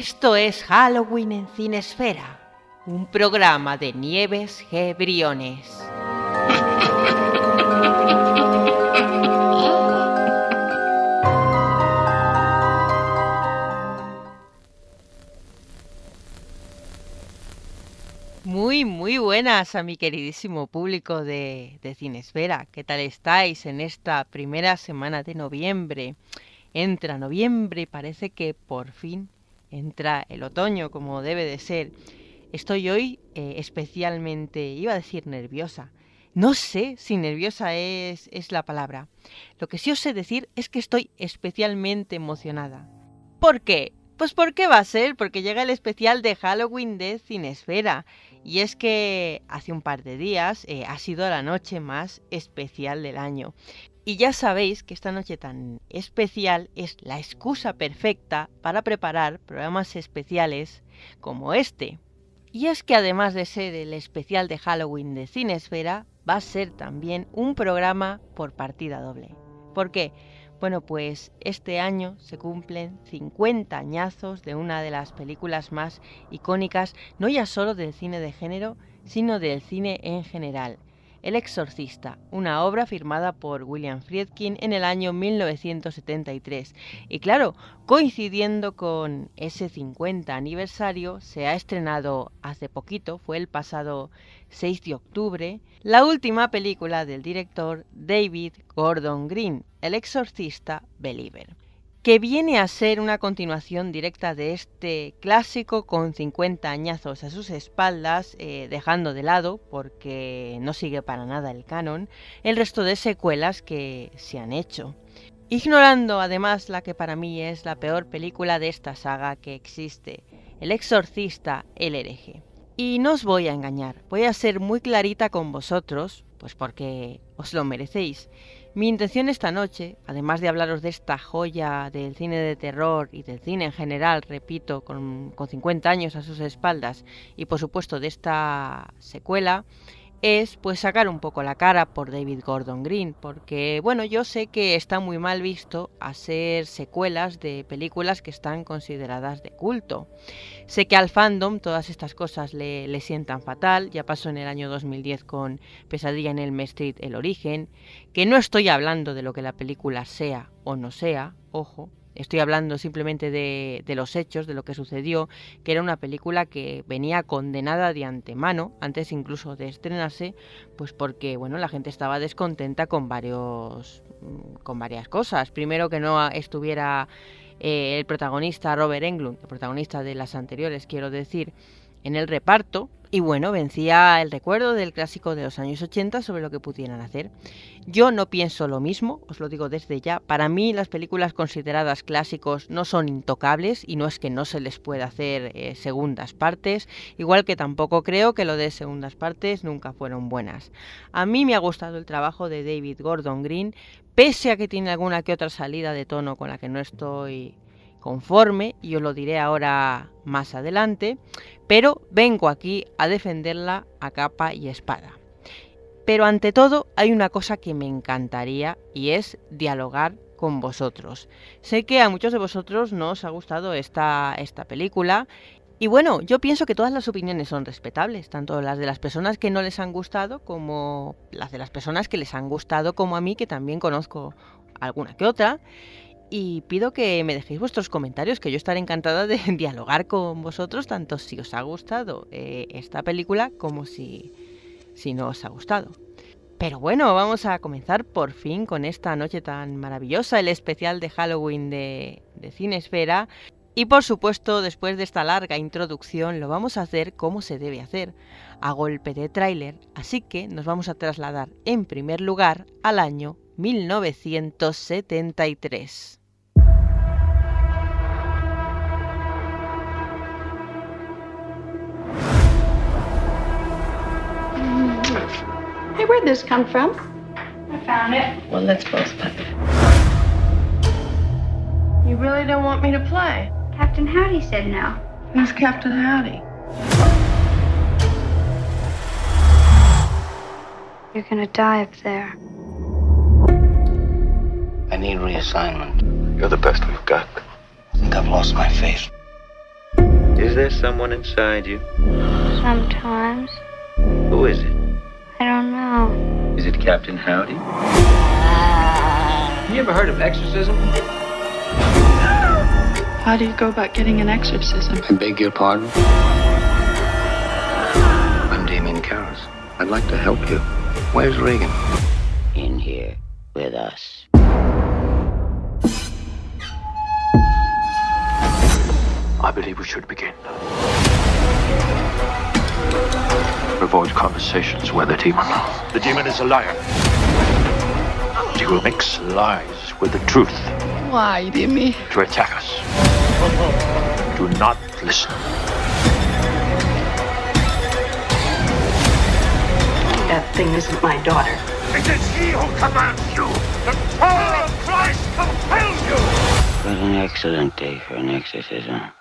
Esto es Halloween en Cinesfera, un programa de Nieves G. Briones. Muy buenas a mi queridísimo público de Cinesfera. ¿Qué tal estáis en esta primera semana de noviembre? Entra noviembre y parece que por fin entra el otoño como debe de ser. Estoy hoy especialmente, iba a decir nerviosa. No sé si nerviosa es la palabra. Lo que sí os sé decir es que estoy especialmente emocionada. ¿Por qué? Pues ¿por qué va a ser? Porque llega el especial de Halloween de Cinesfera. Y es que hace un par de días ha sido la noche más especial del año. Y ya sabéis que esta noche tan especial es la excusa perfecta para preparar programas especiales como este. Y es que además de ser el especial de Halloween de Cinesfera, va a ser también un programa por partida doble. ¿Por qué? Bueno, pues este año se cumplen 50 añazos de una de las películas más icónicas, no ya solo del cine de género, sino del cine en general. El Exorcista, una obra firmada por William Friedkin en el año 1973. Y claro, coincidiendo con ese 50 aniversario, se ha estrenado hace poquito, fue el pasado 6 de octubre, la última película del director David Gordon Green, El Exorcista Believer, que viene a ser una continuación directa de este clásico con 50 añazos a sus espaldas, dejando de lado, porque no sigue para nada el canon, el resto de secuelas que se han hecho. Ignorando además la que para mí es la peor película de esta saga que existe, El Exorcista, el hereje. Y no os voy a engañar, voy a ser muy clarita con vosotros, pues porque os lo merecéis. Mi intención esta noche, además de hablaros de esta joya del cine de terror y del cine en general, repito, con 50 años a sus espaldas, y por supuesto de esta secuela, es pues sacar un poco la cara por David Gordon Green, porque bueno, yo sé que está muy mal visto hacer secuelas de películas que están consideradas de culto. Sé que al fandom todas estas cosas le sientan fatal, ya pasó en el año 2010 con Pesadilla en Elm Street, El origen, que no estoy hablando de lo que la película sea o no sea, ojo. Estoy hablando simplemente de los hechos, de lo que sucedió, que era una película que venía condenada de antemano, antes incluso de estrenarse, pues porque bueno, la gente estaba descontenta con varias cosas. Primero, que no estuviera el protagonista Robert Englund, el protagonista de las anteriores, quiero decir, en el reparto. Y bueno, vencía el recuerdo del clásico de los años 80 sobre lo que pudieran hacer. Yo no pienso lo mismo, os lo digo desde ya. Para mí las películas consideradas clásicos no son intocables y no es que no se les pueda hacer segundas partes, igual que tampoco creo que lo de segundas partes nunca fueron buenas. A mí me ha gustado el trabajo de David Gordon Green, pese a que tiene alguna que otra salida de tono con la que no estoy conforme, y os lo diré ahora más adelante, pero vengo aquí a defenderla a capa y espada. Pero ante todo hay una cosa que me encantaría y es dialogar con vosotros. Sé que a muchos de vosotros no os ha gustado esta película y bueno, yo pienso que todas las opiniones son respetables, tanto las de las personas que no les han gustado como las de las personas que les han gustado, como a mí, que también conozco alguna que otra. Y pido que me dejéis vuestros comentarios, que yo estaré encantada de dialogar con vosotros, tanto si os ha gustado esta película como si no os ha gustado. Pero bueno, vamos a comenzar por fin con esta noche tan maravillosa, el especial de Halloween de Cinesfera. Y por supuesto, después de esta larga introducción, lo vamos a hacer como se debe hacer, a golpe de tráiler. Así que nos vamos a trasladar en primer lugar al año 1973. Hey, where'd this come from? I found it. Well, let's both play. You really don't want me to play? Captain Howdy said no. Who's Captain Howdy? You're gonna die up there. I need reassignment. You're the best we've got. I think I've lost my faith. Is there someone inside you? Sometimes. Who is it? I don't know. Is it Captain Howdy? You ever heard of exorcism? How do you go about getting an exorcism? I beg your pardon? I'm Damien Karras. I'd like to help you. Where's Reagan? In here with us. I believe we should begin. Avoid conversations with the demon. The demon is a liar. He will mix lies with the truth Why, Dimmy? to attack us. Do not listen. That thing isn't my daughter. It is he who commands you. The power of Christ compels you. What an excellent day for an exorcism.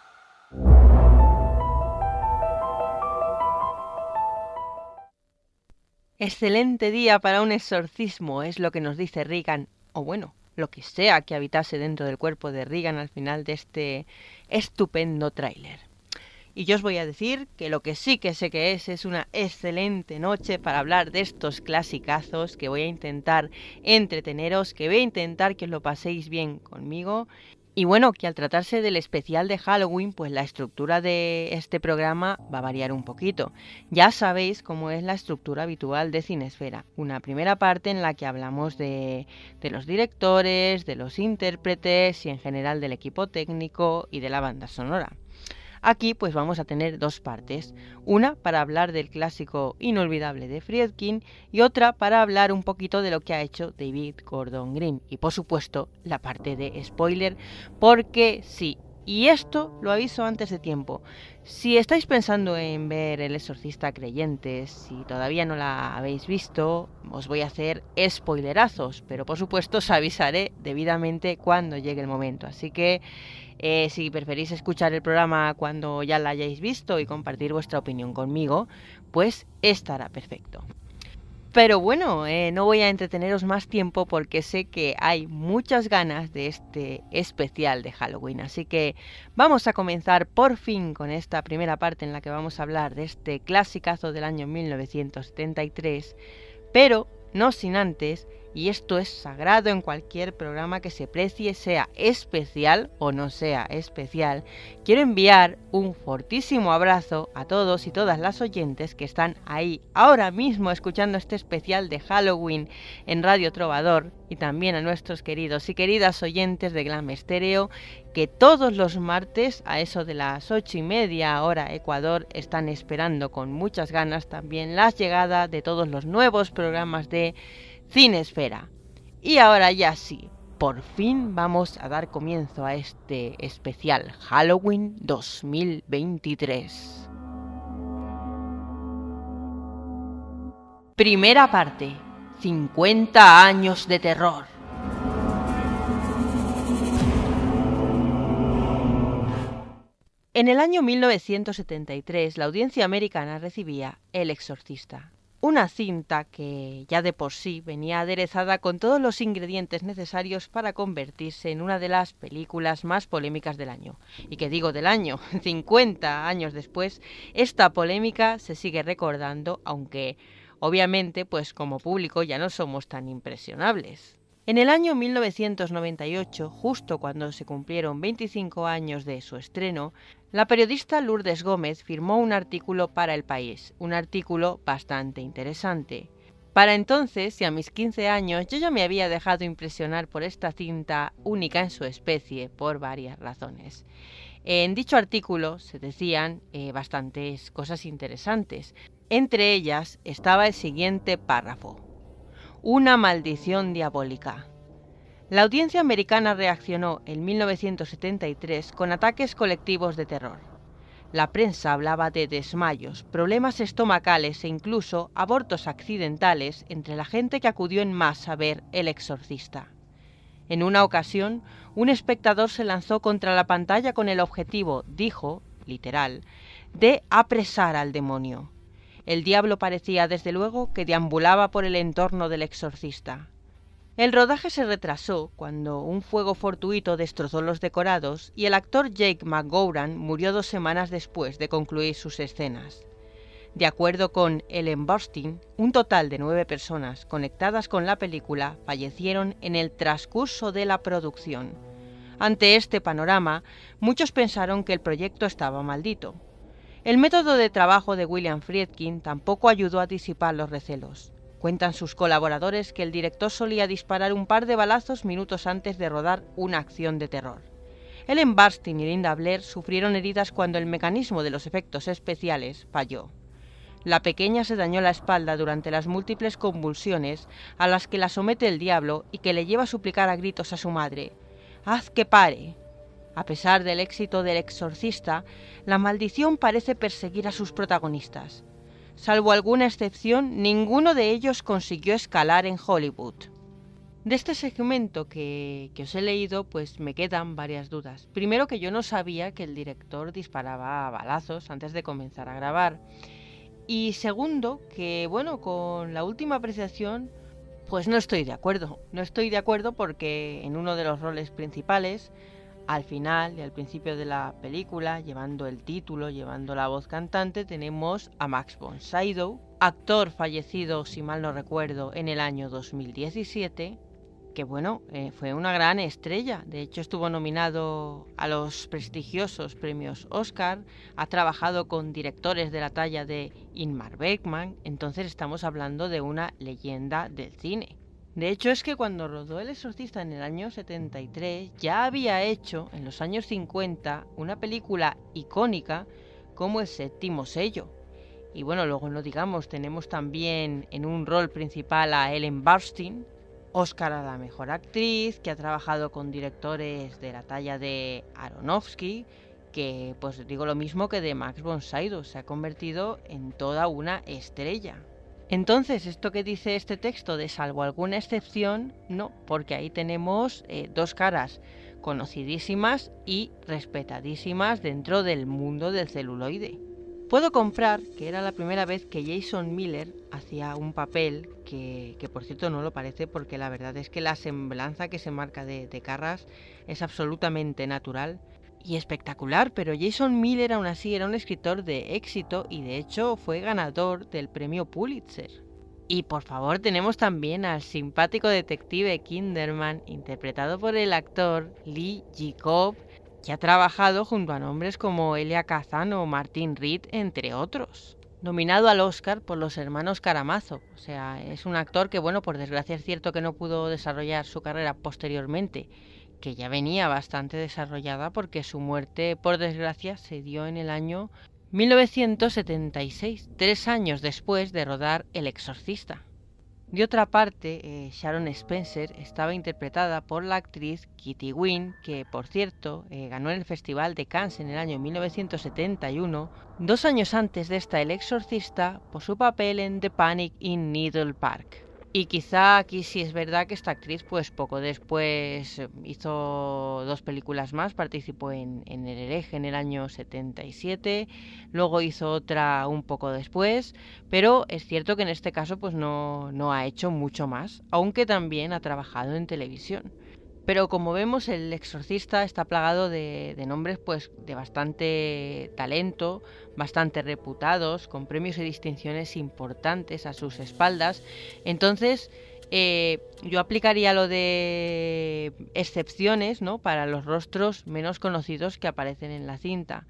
Excelente día para un exorcismo, es lo que nos dice Regan, o bueno, lo que sea que habitase dentro del cuerpo de Regan al final de este estupendo tráiler. Y yo os voy a decir que lo que sí que sé que es una excelente noche para hablar de estos clasicazos, que voy a intentar entreteneros, que voy a intentar que os lo paséis bien conmigo. Y bueno, que al tratarse del especial de Halloween, pues la estructura de este programa va a variar un poquito. Ya sabéis cómo es la estructura habitual de Cinesfera. Una primera parte en la que hablamos de los directores, de los intérpretes y en general del equipo técnico y de la banda sonora. Aquí pues vamos a tener dos partes, una para hablar del clásico inolvidable de Friedkin y otra para hablar un poquito de lo que ha hecho David Gordon Green y por supuesto la parte de spoiler, porque sí, y esto lo aviso antes de tiempo, si estáis pensando en ver El Exorcista Creyentes, si todavía no la habéis visto, os voy a hacer spoilerazos, pero por supuesto os avisaré debidamente cuando llegue el momento, así que si preferís escuchar el programa cuando ya la hayáis visto y compartir vuestra opinión conmigo, pues estará perfecto. Pero bueno, no voy a entreteneros más tiempo porque sé que hay muchas ganas de este especial de Halloween. Así que vamos a comenzar por fin con esta primera parte en la que vamos a hablar de este clasicazo del año 1973, pero no sin antes, y esto es sagrado en cualquier programa que se precie, sea especial o no sea especial, quiero enviar un fortísimo abrazo a todos y todas las oyentes que están ahí ahora mismo escuchando este especial de Halloween en Radio Trovador, y también a nuestros queridos y queridas oyentes de Glam Stereo, que todos los martes a eso de las 8:30 hora Ecuador están esperando con muchas ganas también la llegada de todos los nuevos programas de Cinesfera. Y ahora ya sí, por fin vamos a dar comienzo a este especial Halloween 2023. Primera parte, 50 años de terror. En el año 1973, la audiencia americana recibía El Exorcista, una cinta que ya de por sí venía aderezada con todos los ingredientes necesarios para convertirse en una de las películas más polémicas del año. Y que digo del año, 50 años después, esta polémica se sigue recordando, aunque obviamente pues como público ya no somos tan impresionables. En el año 1998, justo cuando se cumplieron 25 años de su estreno, la periodista Lourdes Gómez firmó un artículo para El País, un artículo bastante interesante. Para entonces, y a mis 15 años, yo ya me había dejado impresionar por esta cinta única en su especie, por varias razones. En dicho artículo se decían bastantes cosas interesantes. Entre ellas estaba el siguiente párrafo: una maldición diabólica. La audiencia americana reaccionó en 1973 con ataques colectivos de terror. La prensa hablaba de desmayos, problemas estomacales e incluso abortos accidentales entre la gente que acudió en masa a ver El Exorcista. En una ocasión, un espectador se lanzó contra la pantalla con el objetivo, dijo, literal, de apresar al demonio. El diablo parecía, desde luego, que deambulaba por el entorno del exorcista. El rodaje se retrasó cuando un fuego fortuito destrozó los decorados y el actor Jake McGowran murió 2 semanas después de concluir sus escenas. De acuerdo con Ellen Burstyn, un total de 9 personas conectadas con la película fallecieron en el transcurso de la producción. Ante este panorama, muchos pensaron que el proyecto estaba maldito. El método de trabajo de William Friedkin tampoco ayudó a disipar los recelos. Cuentan sus colaboradores que el director solía disparar un par de balazos minutos antes de rodar una acción de terror. Ellen Burstyn y Linda Blair sufrieron heridas cuando el mecanismo de los efectos especiales falló. La pequeña se dañó la espalda durante las múltiples convulsiones a las que la somete el diablo y que le lleva a suplicar a gritos a su madre: «¡Haz que pare!». A pesar del éxito del Exorcista, la maldición parece perseguir a sus protagonistas. Salvo alguna excepción, ninguno de ellos consiguió escalar en Hollywood. De este segmento que os he leído, pues me quedan varias dudas. Primero, que yo no sabía que el director disparaba balazos antes de comenzar a grabar. Y segundo, que bueno, con la última apreciación, pues no estoy de acuerdo. No estoy de acuerdo porque en uno de los roles principales, al final y al principio de la película, llevando el título, llevando la voz cantante, tenemos a Max von Sydow, actor fallecido, si mal no recuerdo, en el año 2017, que bueno, fue una gran estrella. De hecho, estuvo nominado a los prestigiosos premios Oscar, ha trabajado con directores de la talla de Ingmar Bergman, entonces estamos hablando de una leyenda del cine. De hecho, es que cuando rodó El Exorcista en el año 73, ya había hecho, en los años 50, una película icónica como El Séptimo Sello. Y bueno, luego no digamos, tenemos también en un rol principal a Ellen Burstyn, Oscar a la mejor actriz, que ha trabajado con directores de la talla de Aronofsky, que pues digo lo mismo que de Max von Sydow, se ha convertido en toda una estrella. Entonces, esto que dice este texto de salvo alguna excepción, no, porque ahí tenemos 2 caras conocidísimas y respetadísimas dentro del mundo del celuloide. Puedo comprar que era la primera vez que Jason Miller hacía un papel que por cierto no lo parece, porque la verdad es que la semblanza que se marca de Carras es absolutamente natural y espectacular, pero Jason Miller aún así era un escritor de éxito y de hecho fue ganador del premio Pulitzer. Y por favor, tenemos también al simpático detective Kinderman, interpretado por el actor Lee Jacob, que ha trabajado junto a nombres como Elia Kazan o Martin Reed, entre otros. Nominado al Oscar por Los Hermanos Karamazov. O sea, es un actor que, bueno, por desgracia es cierto que no pudo desarrollar su carrera posteriormente, que ya venía bastante desarrollada porque su muerte, por desgracia, se dio en el año 1976, 3 años después de rodar El Exorcista. De otra parte, Sharon Spencer estaba interpretada por la actriz Kitty Wynn, que por cierto ganó en el Festival de Cannes en el año 1971, 2 años antes de esta El Exorcista, por su papel en The Panic in Needle Park. Y quizá aquí sí es verdad que esta actriz pues poco después hizo 2 películas más, participó en El Hereje en el año 77, luego hizo otra un poco después, pero es cierto que en este caso pues no ha hecho mucho más, aunque también ha trabajado en televisión. Pero como vemos, El Exorcista está plagado de nombres pues de bastante talento, bastante reputados, con premios y distinciones importantes a sus espaldas. Entonces, yo aplicaría lo de excepciones, ¿no?, para los rostros menos conocidos que aparecen en la cinta.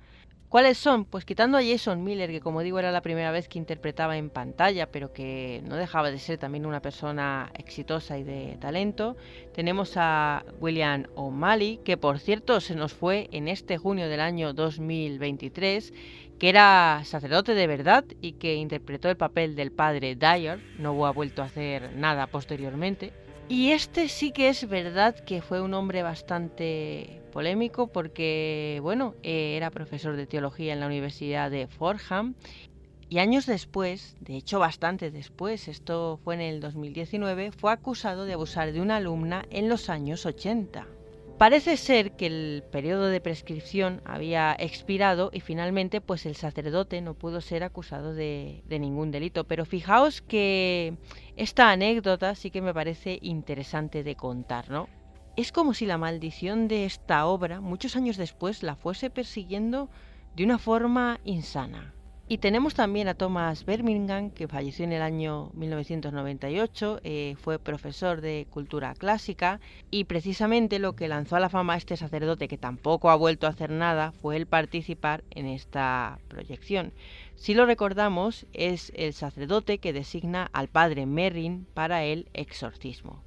¿Cuáles son? Pues quitando a Jason Miller, que como digo era la primera vez que interpretaba en pantalla, pero que no dejaba de ser también una persona exitosa y de talento, tenemos a William O'Malley, que por cierto se nos fue en este junio del año 2023, que era sacerdote de verdad y que interpretó el papel del padre Dyer, no ha vuelto a hacer nada posteriormente. Y este sí que es verdad que fue un hombre bastante polémico porque, bueno, era profesor de teología en la Universidad de Fordham y años después, de hecho bastante después, esto fue en el 2019, fue acusado de abusar de una alumna en los años 80. Parece ser que el periodo de prescripción había expirado y finalmente pues el sacerdote no pudo ser acusado de ningún delito. Pero fijaos que esta anécdota sí que me parece interesante de contar, ¿no? Es como si la maldición de esta obra, muchos años después, la fuese persiguiendo de una forma insana. Y tenemos también a Thomas Birmingham, que falleció en el año 1998, fue profesor de cultura clásica, y precisamente lo que lanzó a la fama a este sacerdote, que tampoco ha vuelto a hacer nada, fue el participar en esta proyección. Si lo recordamos, es el sacerdote que designa al padre Merrin para el exorcismo.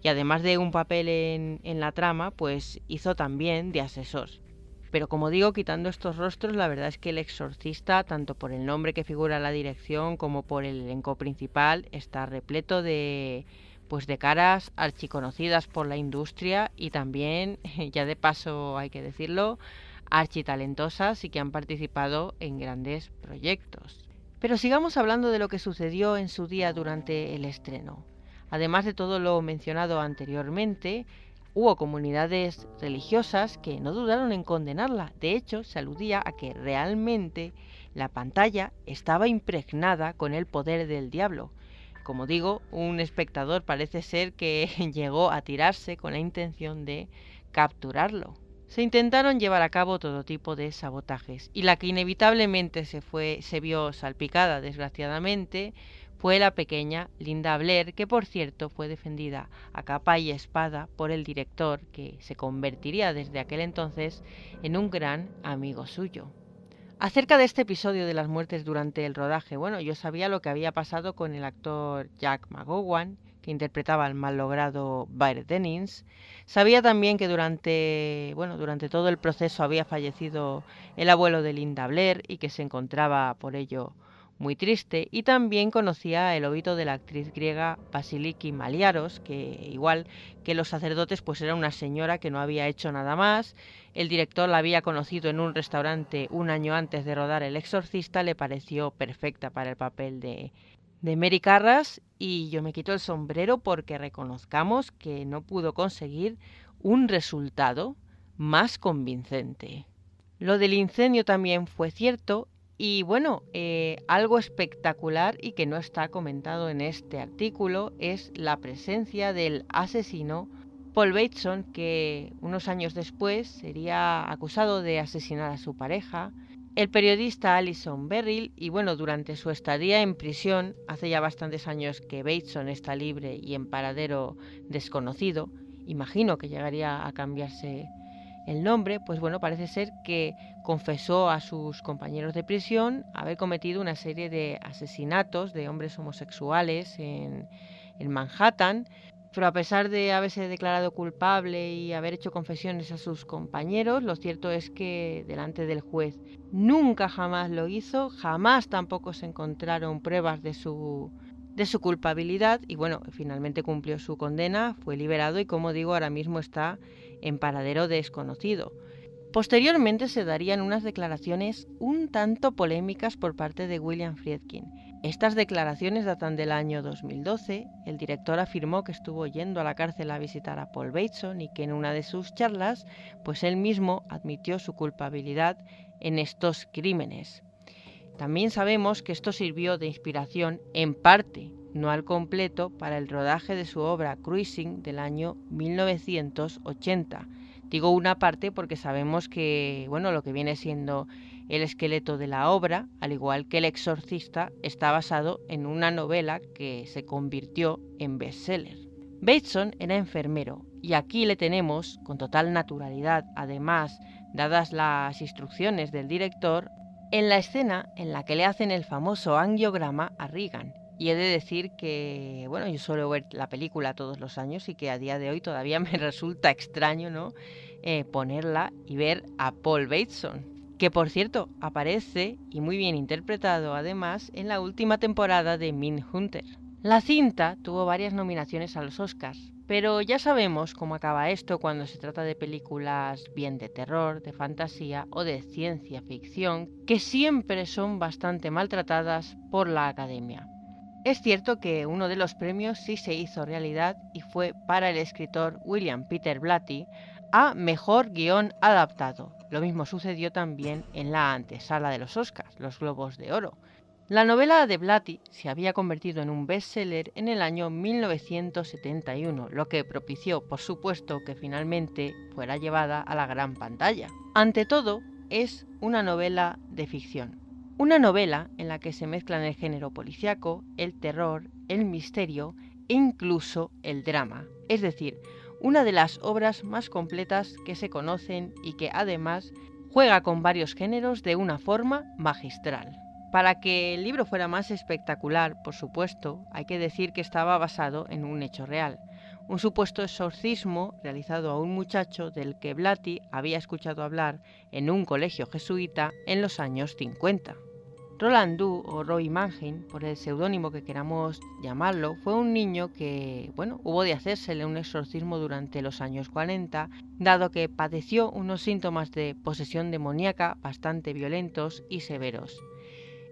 Y además de un papel en la trama, pues hizo también de asesor. Pero como digo, quitando estos rostros, la verdad es que El Exorcista, tanto por el nombre que figura en la dirección como por el elenco principal, está repleto de caras archiconocidas por la industria y también, ya de paso hay que decirlo, architalentosas y que han participado en grandes proyectos. Pero sigamos hablando de lo que sucedió en su día durante el estreno. Además de todo lo mencionado anteriormente, hubo comunidades religiosas que no dudaron en condenarla. De hecho, se aludía a que realmente la pantalla estaba impregnada con el poder del diablo. Como digo, un espectador parece ser que llegó a tirarse con la intención de capturarlo. Se intentaron llevar a cabo todo tipo de sabotajes y la que inevitablemente se vio salpicada, desgraciadamente, fue la pequeña Linda Blair, que por cierto fue defendida a capa y espada por el director, que se convertiría desde aquel entonces en un gran amigo suyo. Acerca de este episodio de las muertes durante el rodaje, bueno, yo sabía lo que había pasado con el actor Jack McGowan, que interpretaba al malogrado Byrd Dennings. Sabía también que durante todo el proceso había fallecido el abuelo de Linda Blair y que se encontraba por ello muy triste, y también conocía el obito de la actriz griega Vasiliki Maliaros, que igual que los sacerdotes pues era una señora que no había hecho nada más. El director la había conocido en un restaurante un año antes de rodar El Exorcista, le pareció perfecta para el papel de Mary Carras, y yo me quito el sombrero porque reconozcamos que no pudo conseguir un resultado más convincente. Lo del incendio también fue cierto. Y bueno, algo espectacular y que no está comentado en este artículo es la presencia del asesino Paul Bateson, que unos años después sería acusado de asesinar a su pareja, el periodista Alison Beryl, y bueno, durante su estadía en prisión, hace ya bastantes años que Bateson está libre y en paradero desconocido, imagino que llegaría a cambiarse el nombre, pues bueno, parece ser que confesó a sus compañeros de prisión haber cometido una serie de asesinatos de hombres homosexuales en Manhattan, pero a pesar de haberse declarado culpable y haber hecho confesiones a sus compañeros, lo cierto es que delante del juez nunca jamás lo hizo, jamás tampoco se encontraron pruebas de su culpabilidad y bueno, finalmente cumplió su condena, fue liberado y como digo, ahora mismo está en paradero desconocido. Posteriormente se darían unas declaraciones un tanto polémicas por parte de William Friedkin. Estas declaraciones datan del año 2012. El director afirmó que estuvo yendo a la cárcel a visitar a Paul Bateson y que en una de sus charlas, pues él mismo admitió su culpabilidad en estos crímenes. También sabemos que esto sirvió de inspiración en parte, no al completo, para el rodaje de su obra Cruising del año 1980. Digo una parte porque sabemos que, bueno, lo que viene siendo el esqueleto de la obra, al igual que El Exorcista, está basado en una novela que se convirtió en bestseller. Bateson era enfermero y aquí le tenemos con total naturalidad, además, dadas las instrucciones del director, en la escena en la que le hacen el famoso angiograma a Regan. Y he de decir que, bueno, yo suelo ver la película todos los años y que a día de hoy todavía me resulta extraño, ¿no? Ponerla y ver a Paul Bateson, que por cierto aparece, y muy bien interpretado además, en la última temporada de Mindhunter. La cinta tuvo varias nominaciones a los Oscars, pero ya sabemos cómo acaba esto cuando se trata de películas bien de terror, de fantasía o de ciencia ficción, que siempre son bastante maltratadas por la Academia. Es cierto que uno de los premios sí se hizo realidad y fue para el escritor William Peter Blatty, a Mejor Guión Adaptado. Lo mismo sucedió también en la antesala de los Oscars, los Globos de Oro. La novela de Blatty se había convertido en un bestseller en el año 1971, lo que propició, por supuesto, que finalmente fuera llevada a la gran pantalla. Ante todo, es una novela de ficción. Una novela en la que se mezclan el género policíaco, el terror, el misterio e incluso el drama. Es decir, una de las obras más completas que se conocen y que además juega con varios géneros de una forma magistral. Para que el libro fuera más espectacular, por supuesto, hay que decir que estaba basado en un hecho real. Un supuesto exorcismo realizado a un muchacho del que Blatty había escuchado hablar en un colegio jesuita en los años 50. Roland Doe, o Roy Mannheim, por el seudónimo que queramos llamarlo, fue un niño que, hubo de hacérsele un exorcismo durante los años 40, dado que padeció unos síntomas de posesión demoníaca bastante violentos y severos.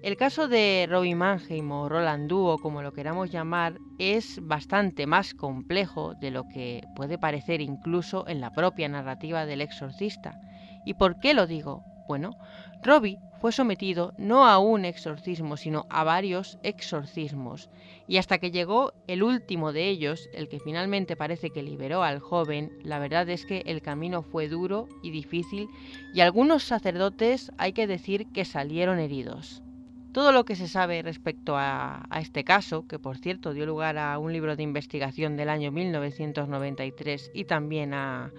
El caso de Roy Mannheim o Roland Doe, como lo queramos llamar, es bastante más complejo de lo que puede parecer incluso en la propia narrativa del exorcista. ¿Y por qué lo digo? Bueno, Robbie fue sometido no a un exorcismo, sino a varios exorcismos, y hasta que llegó el último de ellos, el que finalmente parece que liberó al joven, la verdad es que el camino fue duro y difícil, y algunos sacerdotes hay que decir que salieron heridos. Todo lo que se sabe respecto a este caso, que por cierto dio lugar a un libro de investigación del año 1993 y también a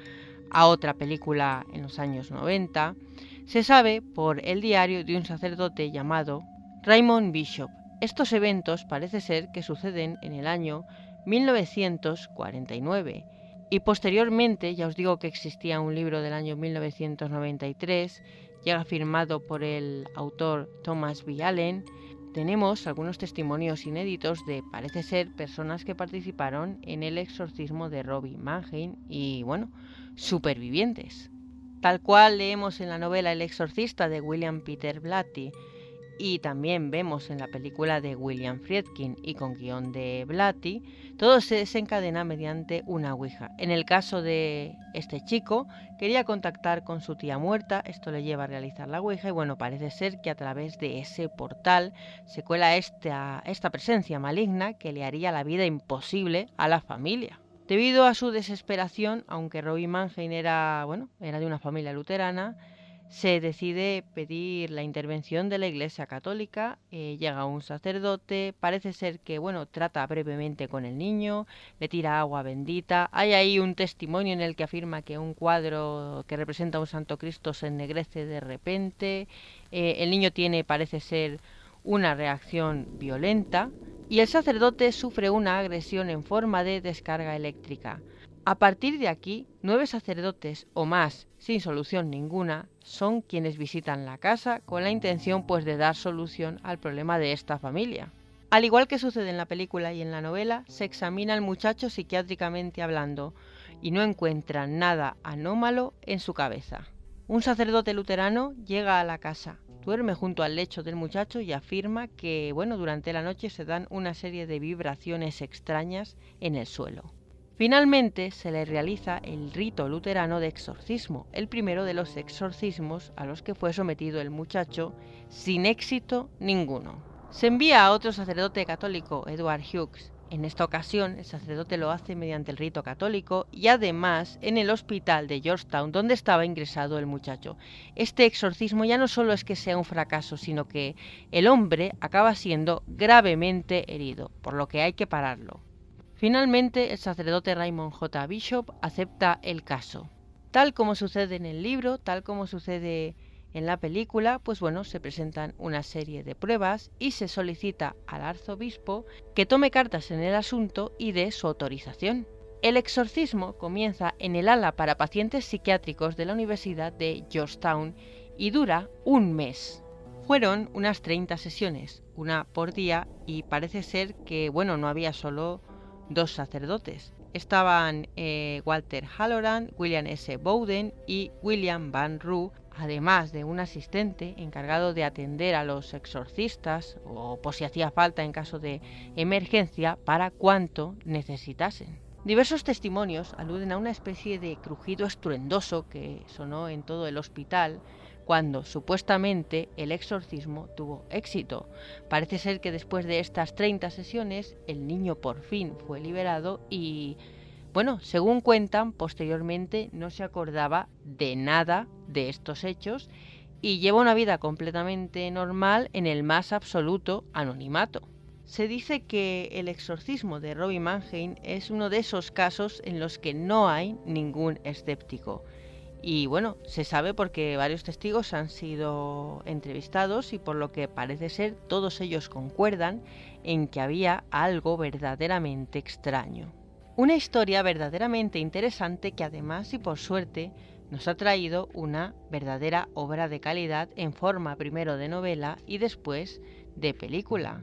otra película en los años 90, se sabe por el diario de un sacerdote llamado Raymond Bishop. Estos eventos parece ser que suceden en el año 1949 y posteriormente, ya os digo que existía un libro del año 1993, ya firmado por el autor Thomas B. Allen. Tenemos algunos testimonios inéditos de, parece ser, personas que participaron en el exorcismo de Robbie Mannheim y, supervivientes. Tal cual leemos en la novela El exorcista de William Peter Blatty y también vemos en la película de William Friedkin y con guión de Blatty, todo se desencadena mediante una ouija. En el caso de este chico, quería contactar con su tía muerta, esto le lleva a realizar la ouija y parece ser que a través de ese portal se cuela esta presencia maligna que le haría la vida imposible a la familia. Debido a su desesperación, aunque Robbie Mannheim era de una familia luterana, se decide pedir la intervención de la Iglesia Católica. Llega un sacerdote, parece ser que trata brevemente con el niño, le tira agua bendita. Hay ahí un testimonio en el que afirma que un cuadro que representa a un Santo Cristo se ennegrece de repente. El niño tiene, parece ser, una reacción violenta y el sacerdote sufre una agresión en forma de descarga eléctrica. A partir de aquí, 9 sacerdotes o más, sin solución ninguna, son quienes visitan la casa con la intención de dar solución al problema de esta familia. Al igual que sucede en la película y en la novela, se examina al muchacho psiquiátricamente hablando y no encuentran nada anómalo en su cabeza. Un sacerdote luterano llega a la casa, duerme junto al lecho del muchacho y afirma que durante la noche se dan una serie de vibraciones extrañas en el suelo. Finalmente se le realiza el rito luterano de exorcismo, el primero de los exorcismos a los que fue sometido el muchacho, sin éxito ninguno. Se envía a otro sacerdote católico, Edward Hughes. En esta ocasión el sacerdote lo hace mediante el rito católico y además en el hospital de Georgetown donde estaba ingresado el muchacho. Este exorcismo ya no solo es que sea un fracaso, sino que el hombre acaba siendo gravemente herido, por lo que hay que pararlo. Finalmente, el sacerdote Raymond J. Bishop acepta el caso. Tal como sucede en el libro, tal como sucede en la película, se presentan una serie de pruebas y se solicita al arzobispo que tome cartas en el asunto y dé su autorización. El exorcismo comienza en el ala para pacientes psiquiátricos de la Universidad de Georgetown y dura un mes. Fueron unas 30 sesiones, una por día, y parece ser que no había solo 2 sacerdotes. Estaban Walter Halloran, William S. Bowden y William Van Roo, además de un asistente encargado de atender a los exorcistas o por si hacía falta en caso de emergencia para cuanto necesitasen. Diversos testimonios aluden a una especie de crujido estruendoso que sonó en todo el hospital cuando supuestamente el exorcismo tuvo éxito. Parece ser que después de estas 30 sesiones el niño por fin fue liberado y, bueno, según cuentan, posteriormente no se acordaba de nada de estos hechos y lleva una vida completamente normal en el más absoluto anonimato. Se dice que el exorcismo de Robbie Mannheim es uno de esos casos en los que no hay ningún escéptico. Y bueno, se sabe porque varios testigos han sido entrevistados y por lo que parece ser todos ellos concuerdan en que había algo verdaderamente extraño. Una historia verdaderamente interesante que además y por suerte nos ha traído una verdadera obra de calidad en forma primero de novela y después de película.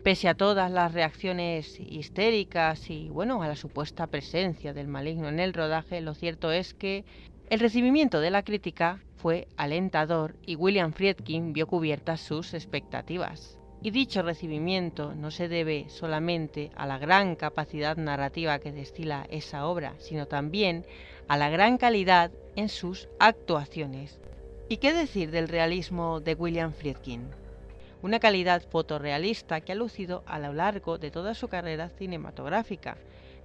Pese a todas las reacciones histéricas y bueno, a la supuesta presencia del maligno en el rodaje, lo cierto es que el recibimiento de la crítica fue alentador y William Friedkin vio cubiertas sus expectativas. Y dicho recibimiento no se debe solamente a la gran capacidad narrativa que destila esa obra, sino también a la gran calidad en sus actuaciones. ¿Y qué decir del realismo de William Friedkin? Una calidad fotorrealista que ha lucido a lo largo de toda su carrera cinematográfica.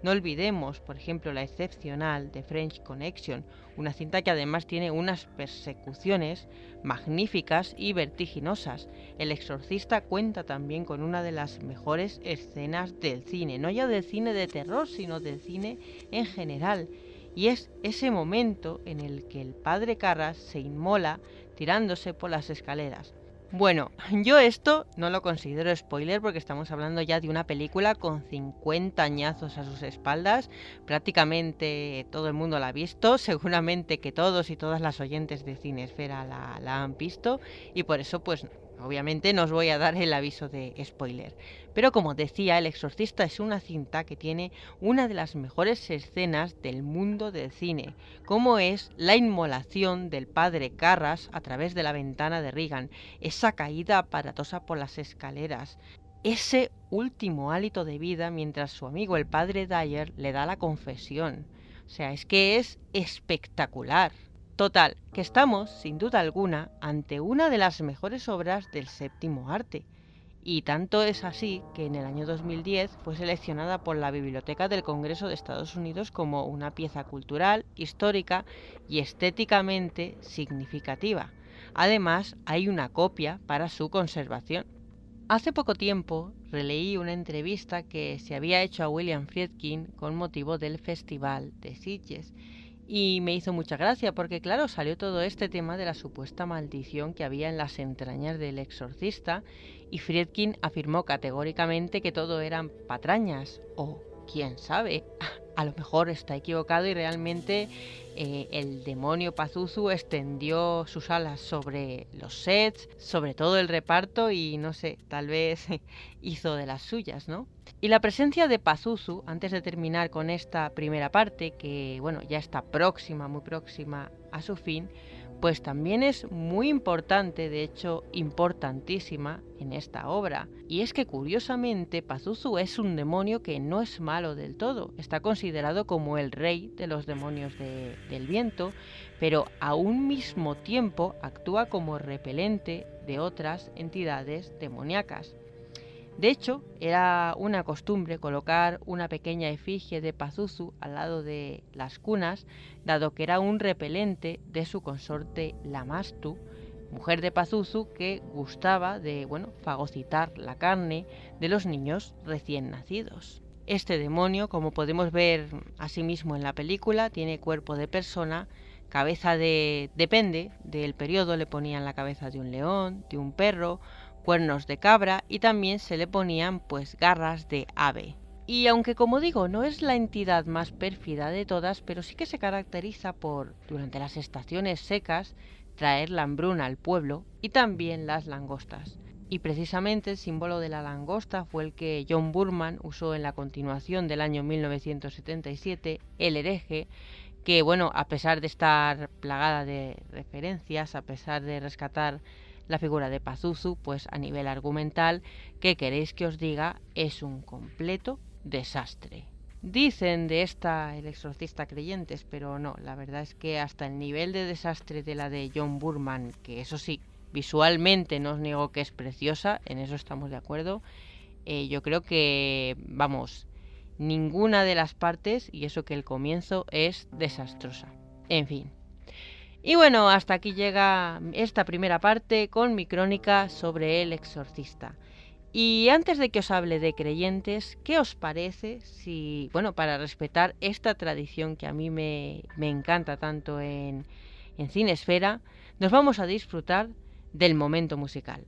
No olvidemos, por ejemplo, la excepcional The French Connection, una cinta que además tiene unas persecuciones magníficas y vertiginosas. El Exorcista cuenta también con una de las mejores escenas del cine, no ya del cine de terror, sino del cine en general. Y es ese momento en el que el padre Karras se inmola tirándose por las escaleras. Bueno, yo esto no lo considero spoiler porque estamos hablando ya de una película con 50 añazos a sus espaldas. Prácticamente todo el mundo la ha visto, seguramente que todos y todas las oyentes de Cinesfera la han visto y por eso pues obviamente no os voy a dar el aviso de spoiler. Pero como decía, El Exorcista es una cinta que tiene una de las mejores escenas del mundo del cine, como es la inmolación del padre Karras a través de la ventana de Regan, esa caída aparatosa por las escaleras, ese último hálito de vida mientras su amigo el padre Dyer le da la confesión. O sea, es que es espectacular. Total, que estamos, sin duda alguna, ante una de las mejores obras del séptimo arte. Y tanto es así que en el año 2010 fue seleccionada por la Biblioteca del Congreso de Estados Unidos como una pieza cultural, histórica y estéticamente significativa. Además, hay una copia para su conservación. Hace poco tiempo releí una entrevista que se había hecho a William Friedkin con motivo del Festival de Sitges. Y me hizo mucha gracia porque, claro, salió todo este tema de la supuesta maldición que había en las entrañas del Exorcista y Friedkin afirmó categóricamente que todo eran patrañas o, quién sabe, a lo mejor está equivocado y realmente el demonio Pazuzu extendió sus alas sobre los sets, sobre todo el reparto y no sé, tal vez hizo de las suyas, ¿no? Y la presencia de Pazuzu, antes de terminar con esta primera parte, que bueno, ya está próxima, muy próxima a su fin, pues también es muy importante, de hecho importantísima en esta obra. Y es que curiosamente Pazuzu es un demonio que no es malo del todo, está considerado como el rey de los demonios del viento, pero a un mismo tiempo actúa como repelente de otras entidades demoníacas. De hecho, era una costumbre colocar una pequeña efigie de Pazuzu al lado de las cunas, dado que era un repelente de su consorte Lamashtu, mujer de Pazuzu que gustaba de, fagocitar la carne de los niños recién nacidos. Este demonio, como podemos ver asimismo en la película, tiene cuerpo de persona, cabeza depende del periodo, le ponían la cabeza de un león, de un perro, cuernos de cabra y también se le ponían pues garras de ave. Y aunque como digo no es la entidad más pérfida de todas, pero sí que se caracteriza por, durante las estaciones secas, traer la hambruna al pueblo y también las langostas. Y precisamente el símbolo de la langosta fue el que John Boorman usó en la continuación del año 1977, El hereje, que a pesar de estar plagada de referencias, a pesar de rescatar la figura de Pazuzu, pues a nivel argumental, ¿qué queréis que os diga? Es un completo desastre. dicen de esta El exorcista creyentes, pero no, la verdad es que hasta el nivel de desastre de la de John Boorman, que eso sí, visualmente no os niego que es preciosa, en eso estamos de acuerdo, yo creo que, vamos, ninguna de las partes, y eso que el comienzo es desastrosa. En fin. Y bueno, hasta aquí llega esta primera parte con mi crónica sobre El exorcista. Y antes de que os hable de creyentes, ¿qué os parece si, bueno, para respetar esta tradición que a mí me encanta tanto en Cinesfera, nos vamos a disfrutar del momento musical?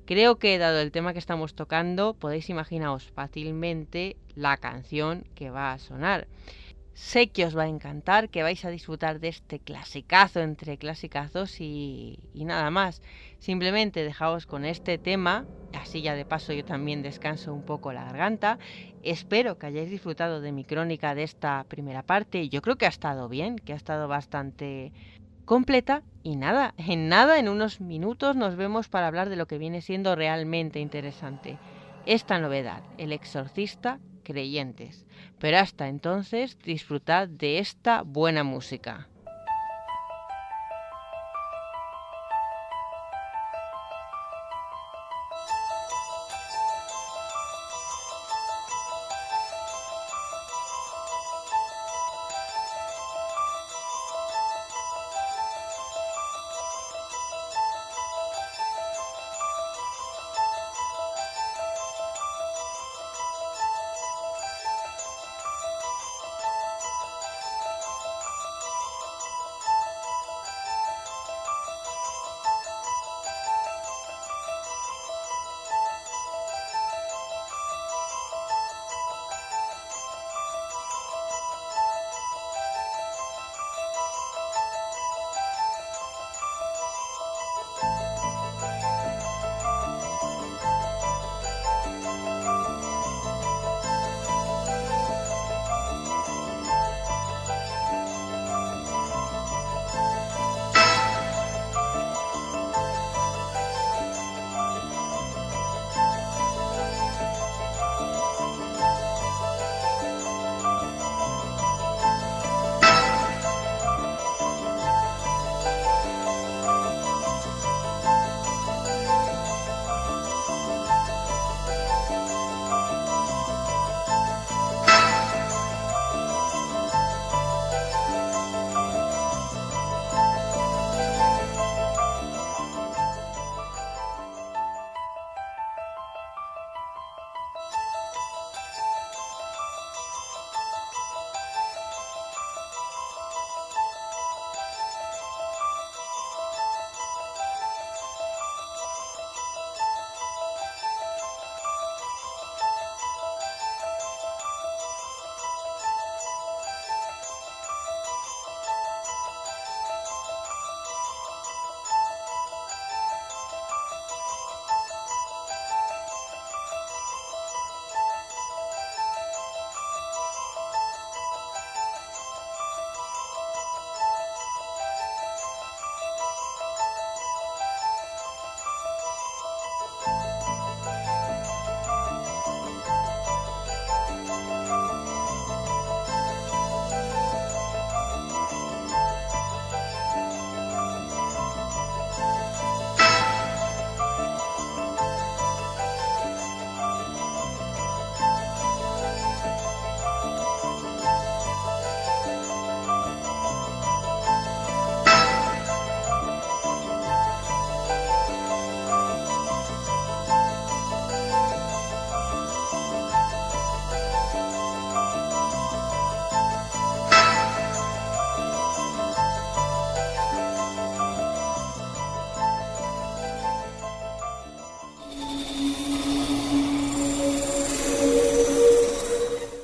Creo que, dado el tema que estamos tocando, podéis imaginaros fácilmente la canción que va a sonar. Sé que os va a encantar, que vais a disfrutar de este clasicazo entre clasicazos y nada más. Simplemente dejaos con este tema, así ya de paso yo también descanso un poco la garganta. Espero que hayáis disfrutado de mi crónica de esta primera parte. Yo creo que ha estado bien, que ha estado bastante completa. Y nada, en unos minutos nos vemos para hablar de lo que viene siendo realmente interesante. Esta novedad, El exorcista creyentes. Pero hasta entonces, disfrutad de esta buena música.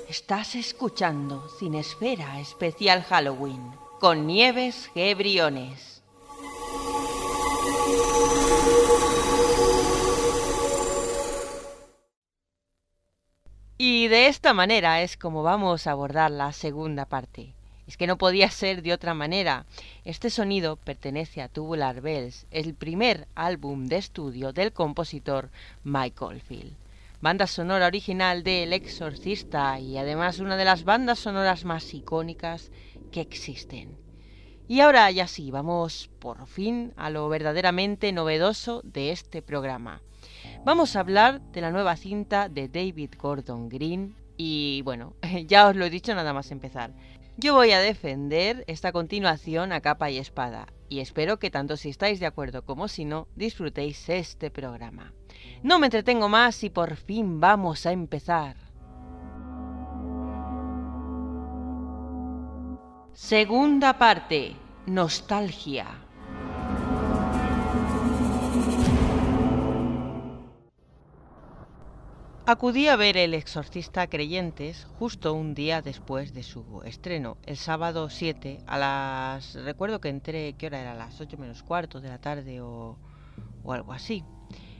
Estás escuchando Cinesfera Especial Halloween con Nieves G. Briones. Y de esta manera es como vamos a abordar la segunda parte. Es que no podía ser de otra manera. Este sonido pertenece a Tubular Bells, el primer álbum de estudio del compositor Mike Oldfield. banda sonora original de El Exorcista y además una de las bandas sonoras más icónicas que existen. Y ahora ya sí, vamos por fin a lo verdaderamente novedoso de este programa. Vamos a hablar de la nueva cinta de David Gordon Green y bueno, ya os lo he dicho nada más empezar. Yo voy a defender esta continuación a capa y espada y espero que tanto si estáis de acuerdo como si no, disfrutéis este programa. No me entretengo más y por fin vamos a empezar. Segunda parte, nostalgia. Acudí a ver El Exorcista Creyentes justo un día después de su estreno, el sábado 7 recuerdo que entré, ¿qué hora era? A las 8 menos cuarto de la tarde o algo así.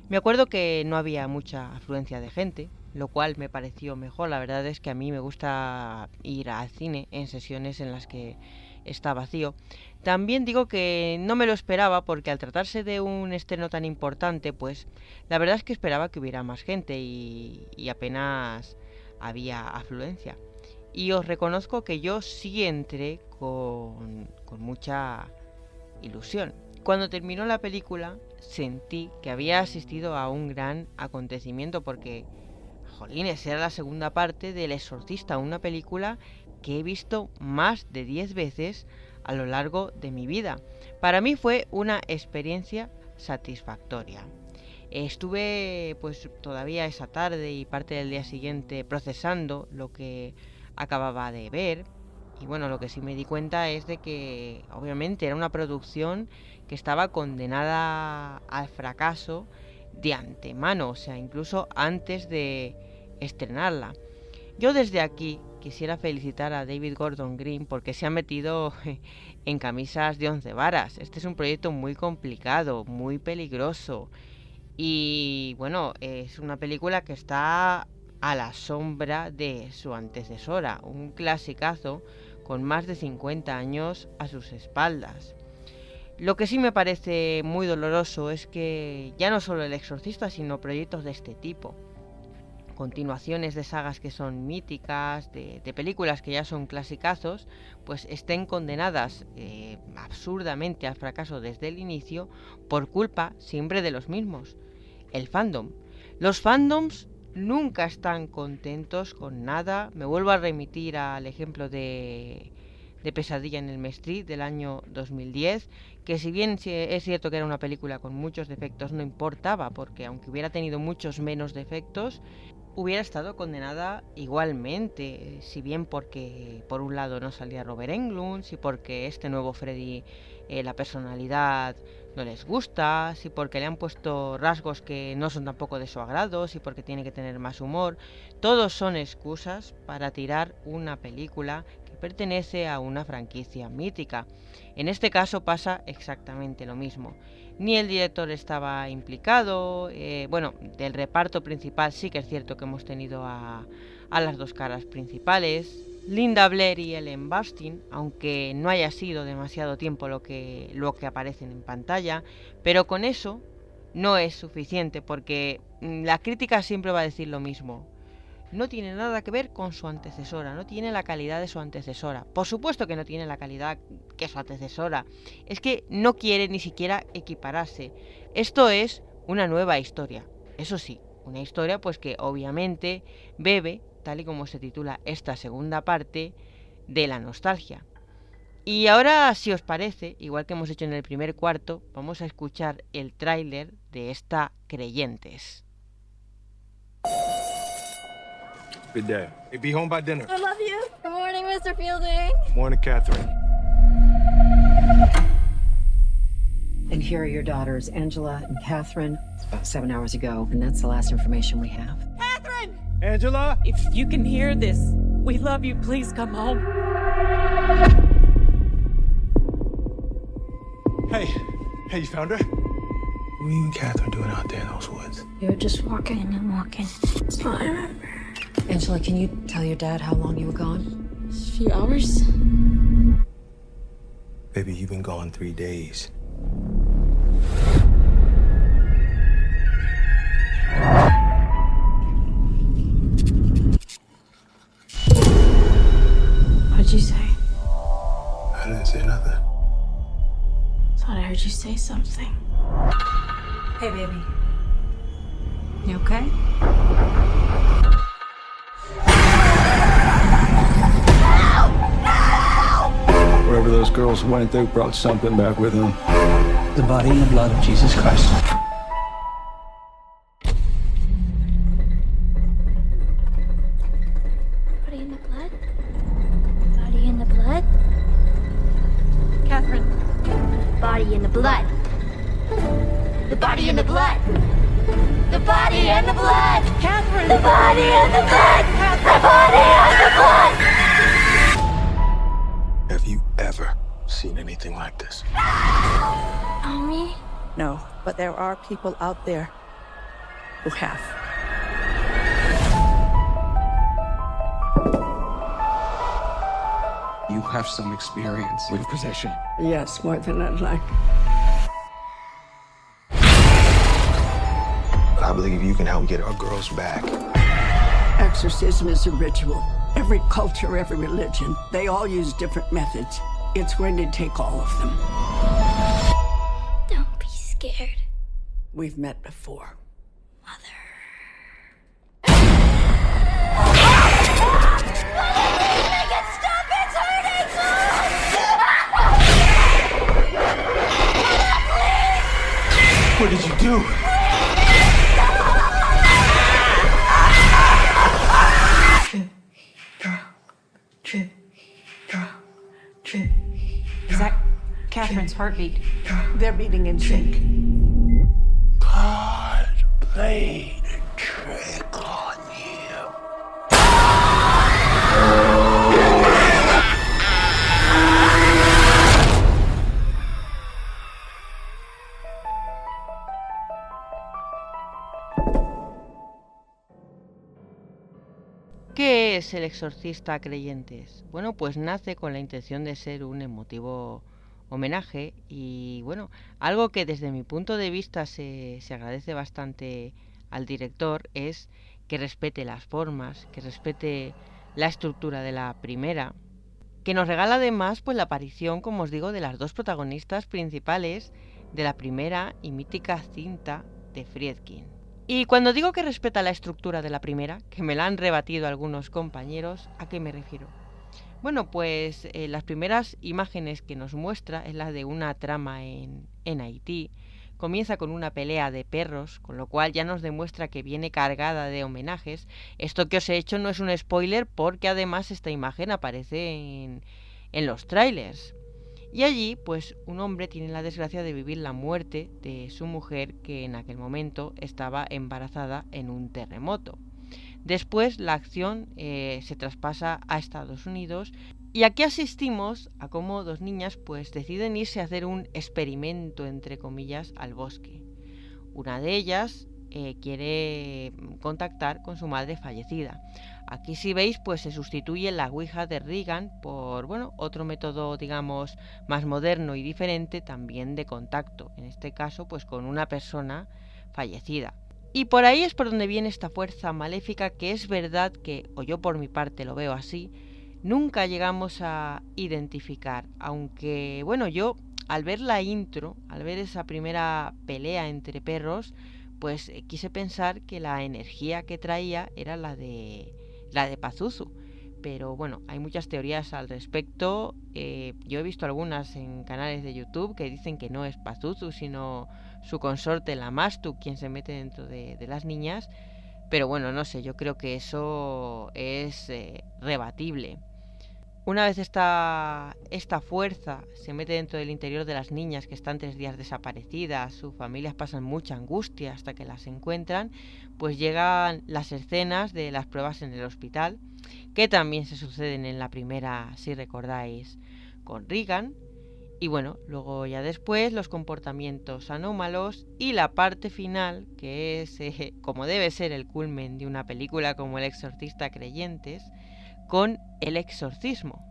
Me acuerdo que no había mucha afluencia de gente, lo cual me pareció mejor. La verdad es que a mí me gusta ir al cine en sesiones en las que está vacío. También digo que no me lo esperaba porque al tratarse de un estreno tan importante, pues la verdad es que esperaba que hubiera más gente y apenas había afluencia. Y os reconozco que yo sí entré con mucha ilusión. Cuando terminó la película sentí que había asistido a un gran acontecimiento porque, jolines, era la segunda parte del Exorcista, una película que he visto más de 10 veces a lo largo de mi vida. Para mí fue una experiencia satisfactoria. Estuve pues todavía esa tarde y parte del día siguiente procesando lo que acababa de ver. Y bueno, lo que sí me di cuenta es de que obviamente era una producción que estaba condenada al fracaso de antemano, o sea, incluso antes de estrenarla. Yo desde aquí quisiera felicitar a David Gordon Green porque se ha metido en camisas de 11 varas. Este es un proyecto muy complicado, muy peligroso y bueno, es una película que está a la sombra de su antecesora, un clasicazo con más de 50 años a sus espaldas. Lo que sí me parece muy doloroso es que ya no solo El Exorcista, sino proyectos de este tipo, continuaciones de sagas que son míticas, de películas que ya son clasicazos, pues estén condenadas absurdamente al fracaso desde el inicio por culpa siempre de los mismos, el fandom. Los fandoms nunca están contentos con nada. Me vuelvo a remitir al ejemplo de Pesadilla en Elm Street del año 2010, que si bien es cierto que era una película con muchos defectos, no importaba, porque aunque hubiera tenido muchos menos defectos, hubiera estado condenada igualmente, si bien porque por un lado no salía Robert Englund, si porque este nuevo Freddy la personalidad no les gusta, si porque le han puesto rasgos que no son tampoco de su agrado, si porque tiene que tener más humor. Todos son excusas para tirar una película que pertenece a una franquicia mítica. En este caso pasa exactamente lo mismo. Ni el director estaba implicado, bueno, del reparto principal sí que es cierto que hemos tenido a las dos caras principales, Linda Blair y Ellen Burstyn, aunque no haya sido demasiado tiempo lo que aparecen en pantalla, pero con eso no es suficiente porque la crítica siempre va a decir lo mismo. No tiene nada que ver con su antecesora, no tiene la calidad de su antecesora. Por supuesto que no tiene la calidad que su antecesora. Es que no quiere ni siquiera equipararse. Esto es una nueva historia. Eso sí, una historia pues que obviamente bebe, tal y como se titula esta segunda parte, de la nostalgia. Y ahora, si os parece, igual que hemos hecho en el primer cuarto, vamos a escuchar el tráiler de esta Creyentes. Good day. Hey, be home by dinner. I love you. Good morning, Mr. Fielding. Morning, Catherine. And here are your daughters, Angela and Catherine. It's about 7 hours ago, and that's the last information we have. Catherine! Angela? If you can hear this, we love you. Please come home. Hey, you found her? What are you and Catherine doing out there in those woods? You were just walking and walking. That's all I remember. Angela, can you tell your dad how long you were gone? A few hours. Baby, you've been gone 3 days. together. Thought I heard you say something. Hey, baby. You okay? Wherever those girls went, they brought something back with them. The body and the blood of Jesus Christ. Body in the blood? Body in the blood? Catherine. Body in the blood. The body in the blood. The body and the blood. Catherine. The body and the blood. The body and the blood. Have you ever seen anything like this? Mommy? No, but there are people out there who have. You have some experience with possession. Yes, more than I'd like. I believe you can help get our girls back. Exorcism is a ritual. Every culture, every religion, they all use different methods. It's going to take all of them. Don't be scared. We've met before. What did you do? Is that Catherine's heartbeat? They're beating in sync. God played a trick on you. ¿Qué es El exorcista a creyentes? Bueno, pues nace con la intención de ser un emotivo homenaje y bueno, algo que desde mi punto de vista se agradece bastante al director es que respete las formas, que respete la estructura de la primera, que nos regala además pues la aparición, como os digo, de las dos protagonistas principales de la primera y mítica cinta de Friedkin. Y cuando digo que respeta la estructura de la primera, que me la han rebatido algunos compañeros, ¿a qué me refiero? Bueno, pues las primeras imágenes que nos muestra es la de una trama en Haití. Comienza con una pelea de perros, con lo cual ya nos demuestra que viene cargada de homenajes. Esto que os he hecho no es un spoiler porque además esta imagen aparece en los trailers. Y allí, pues, un hombre tiene la desgracia de vivir la muerte de su mujer que en aquel momento estaba embarazada en un terremoto. Después la acción se traspasa a Estados Unidos y aquí asistimos a cómo dos niñas pues deciden irse a hacer un experimento, entre comillas, al bosque. Una de ellas quiere contactar con su madre fallecida. Aquí, si veis, pues se sustituye la Ouija de Regan por, bueno, otro método, digamos, más moderno y diferente también de contacto. En este caso, pues con una persona fallecida. Y por ahí es por donde viene esta fuerza maléfica que es verdad que, o yo por mi parte lo veo así, nunca llegamos a identificar. Aunque, bueno, yo al ver la intro, al ver esa primera pelea entre perros, pues quise pensar que la energía que traía era la de Pazuzu. Pero bueno, hay muchas teorías al respecto. Yo he visto algunas en canales de YouTube que dicen que no es Pazuzu, sino su consorte, la Mastu, quien se mete dentro de las niñas. Pero bueno, no sé, yo creo que eso es rebatible. Una vez esta fuerza se mete dentro del interior de las niñas que están 3 días desaparecidas, sus familias pasan mucha angustia hasta que las encuentran, pues llegan las escenas de las pruebas en el hospital, que también se suceden en la primera, si recordáis, con Regan. Y bueno, luego ya después los comportamientos anómalos y la parte final, que es como debe ser el culmen de una película como El exorcista a creyentes, con el exorcismo.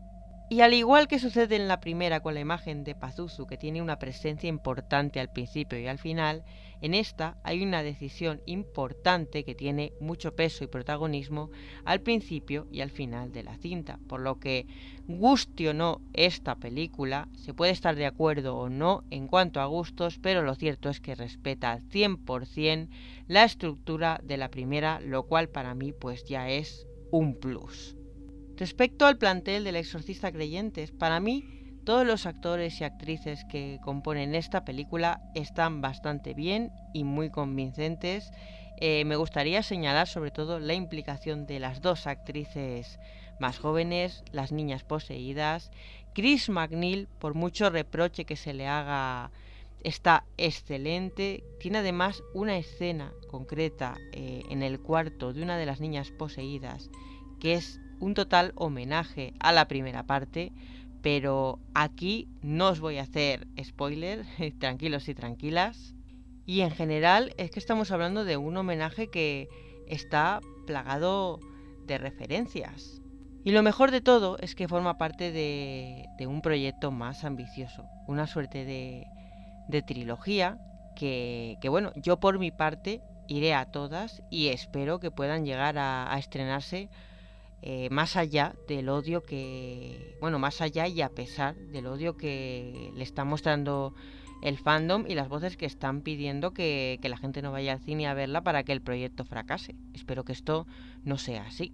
Y al igual que sucede en la primera con la imagen de Pazuzu, que tiene una presencia importante al principio y al final, en esta hay una decisión importante que tiene mucho peso y protagonismo al principio y al final de la cinta, por lo que, guste o no esta película, se puede estar de acuerdo o no en cuanto a gustos, pero lo cierto es que respeta al 100% la estructura de la primera, lo cual para mí pues ya es un plus. Respecto al plantel del Exorcista Creyentes, para mí todos los actores y actrices que componen esta película están bastante bien y muy convincentes. Me gustaría señalar sobre todo la implicación de las dos actrices más jóvenes, las niñas poseídas. Chris MacNeil, por mucho reproche que se le haga, está excelente. Tiene además una escena concreta en el cuarto de una de las niñas poseídas que es un total homenaje a la primera parte, pero aquí no os voy a hacer spoiler, tranquilos y tranquilas. Y en general es que estamos hablando de un homenaje que está plagado de referencias. Y lo mejor de todo es que forma parte de un proyecto más ambicioso, una suerte de trilogía que bueno, yo por mi parte iré a todas y espero que puedan llegar a estrenarse más allá del odio que... Bueno, más allá y a pesar del odio que le está mostrando el fandom y las voces que están pidiendo que la gente no vaya al cine a verla para que el proyecto fracase. Espero que esto no sea así.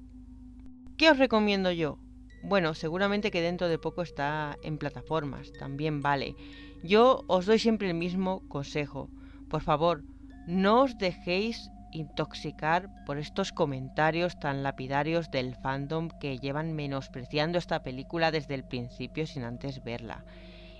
¿Qué os recomiendo yo? Bueno, seguramente que dentro de poco está en plataformas, también vale. Yo os doy siempre el mismo consejo. Por favor, no os dejéis intoxicar por estos comentarios tan lapidarios del fandom que llevan menospreciando esta película desde el principio sin antes verla.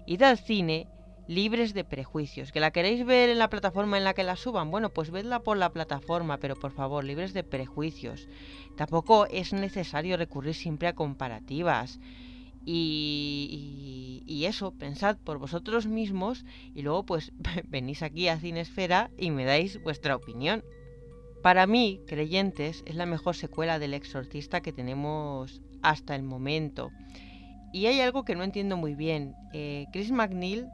Id al cine libres de prejuicios. ¿Que la queréis ver en la plataforma en la que la suban? Bueno, pues vedla por la plataforma, pero por favor, libres de prejuicios. Tampoco es necesario recurrir siempre a comparativas. Y eso, pensad por vosotros mismos y luego pues venís aquí a Cinesfera y me dais vuestra opinión. Para mí, Creyentes es la mejor secuela del Exorcista que tenemos hasta el momento. Y hay algo que no entiendo muy bien. Chris MacNeil,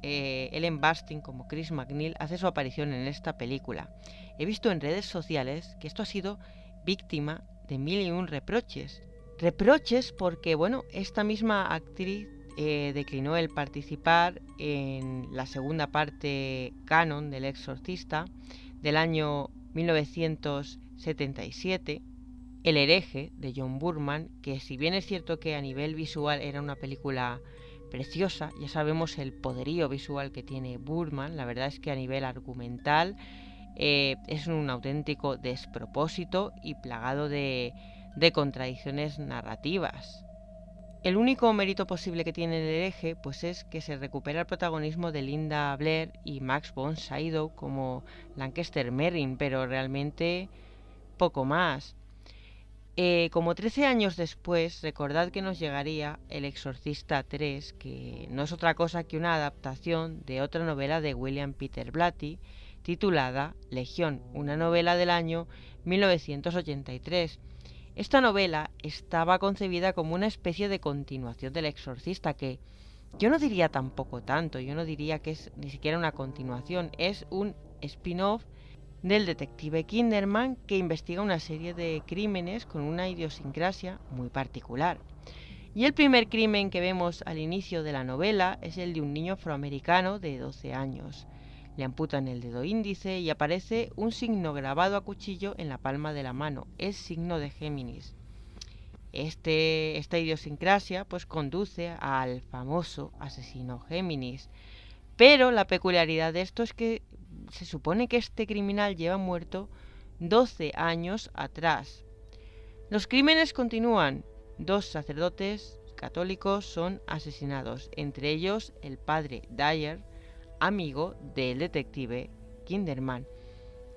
Ellen Burstyn como Chris MacNeil hace su aparición en esta película. He visto en redes sociales que esto ha sido víctima de 1001 reproches. Reproches porque, esta misma actriz declinó el participar en la segunda parte canon del Exorcista del año 1977, El hereje de John Boorman, que si bien es cierto que a nivel visual era una película preciosa, ya sabemos el poderío visual que tiene Boorman, la verdad es que a nivel argumental es un auténtico despropósito y plagado de contradicciones narrativas. El único mérito posible que tiene El hereje pues es que se recupera el protagonismo de Linda Blair y Max von Sydow como Lancaster Merrin, pero realmente poco más. Como 13 años después, recordad que nos llegaría El Exorcista 3, que no es otra cosa que una adaptación de otra novela de William Peter Blatty, titulada Legión, una novela del año 1983. Esta novela estaba concebida como una especie de continuación del Exorcista, que yo no diría tampoco tanto, yo no diría que es ni siquiera una continuación, es un spin-off del detective Kinderman que investiga una serie de crímenes con una idiosincrasia muy particular. Y el primer crimen que vemos al inicio de la novela es el de un niño afroamericano de 12 años. Le amputan el dedo índice y aparece un signo grabado a cuchillo en la palma de la mano, el signo de Géminis. Esta idiosincrasia pues conduce al famoso asesino Géminis. Pero la peculiaridad de esto es que se supone que este criminal lleva muerto 12 años atrás. Los crímenes continúan. 2 sacerdotes católicos son asesinados, entre ellos el padre Dyer, amigo del detective Kinderman.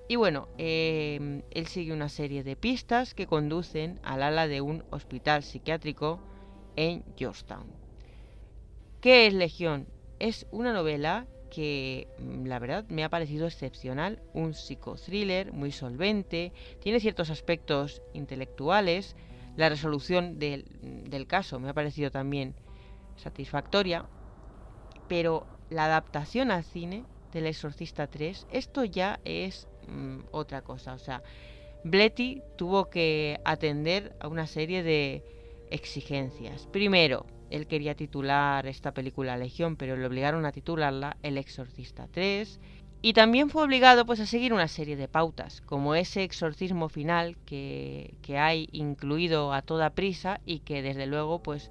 Y él sigue una serie de pistas que conducen al ala de un hospital psiquiátrico en Georgetown. ¿Qué es Legión? Es una novela que la verdad me ha parecido excepcional, un psicothriller muy solvente, tiene ciertos aspectos intelectuales. La resolución del caso me ha parecido también satisfactoria, pero la adaptación al cine del Exorcista 3, esto ya es otra cosa. O sea, Blatty tuvo que atender a una serie de exigencias. Primero, él quería titular esta película Legión, pero le obligaron a titularla El Exorcista 3. Y también fue obligado pues a seguir una serie de pautas, como ese exorcismo final que hay incluido a toda prisa y que desde luego pues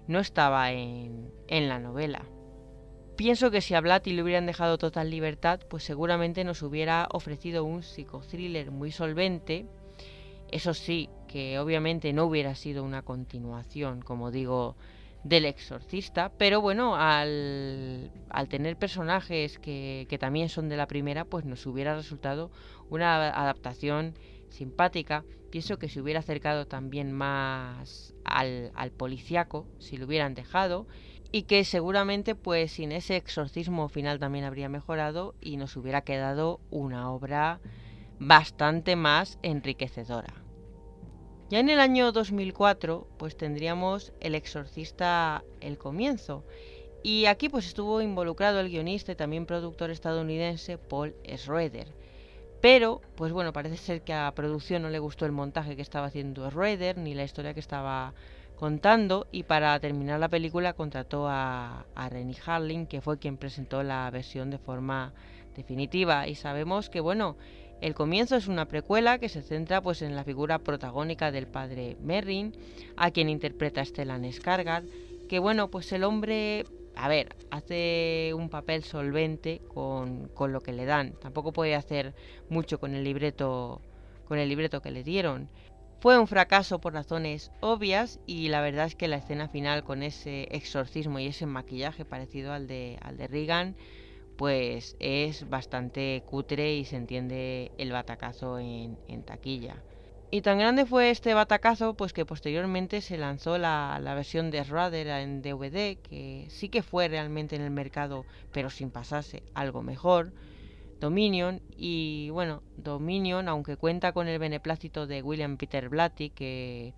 no estaba en la novela. Pienso que si a Blatty le hubieran dejado total libertad, pues seguramente nos hubiera ofrecido un psicothriller muy solvente. Eso sí, que obviamente no hubiera sido una continuación, como digo, del Exorcista, pero bueno, al tener personajes que también son de la primera, pues nos hubiera resultado una adaptación simpática. Pienso que se hubiera acercado también más al policíaco si lo hubieran dejado, y que seguramente pues sin ese exorcismo final también habría mejorado y nos hubiera quedado una obra bastante más enriquecedora. Ya en el año 2004 pues tendríamos El Exorcista El Comienzo, y aquí pues estuvo involucrado el guionista y también productor estadounidense Paul Schrader. Pero pues bueno, parece ser que a la producción no le gustó el montaje que estaba haciendo Schrader ni la historia que estaba contando, y para terminar la película contrató a Renny Harlin, que fue quien presentó la versión de forma definitiva. Y sabemos que bueno, El Comienzo es una precuela que se centra pues en la figura protagónica del padre Merrin, a quien interpreta Stellan Skarsgård, que bueno, pues el hombre, a ver, hace un papel solvente con lo que le dan. Tampoco puede hacer mucho con el libreto que le dieron. Fue un fracaso por razones obvias, y la verdad es que la escena final con ese exorcismo y ese maquillaje parecido al de Regan, pues es bastante cutre y se entiende el batacazo en taquilla. Y tan grande fue este batacazo pues que posteriormente se lanzó la versión de Schrader en DVD, que sí que fue realmente en el mercado, pero sin pasarse, algo mejor, Dominion. Y bueno, Dominion, aunque cuenta con el beneplácito de William Peter Blatty, que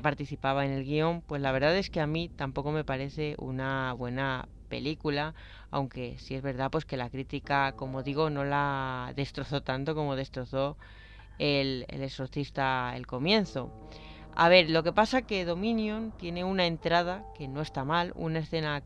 participaba en el guión, pues la verdad es que a mí tampoco me parece una buena película, aunque sí es verdad pues que la crítica, como digo, no la destrozó tanto como destrozó el Exorcista El Comienzo. A ver, lo que pasa que Dominion tiene una entrada que no está mal, una escena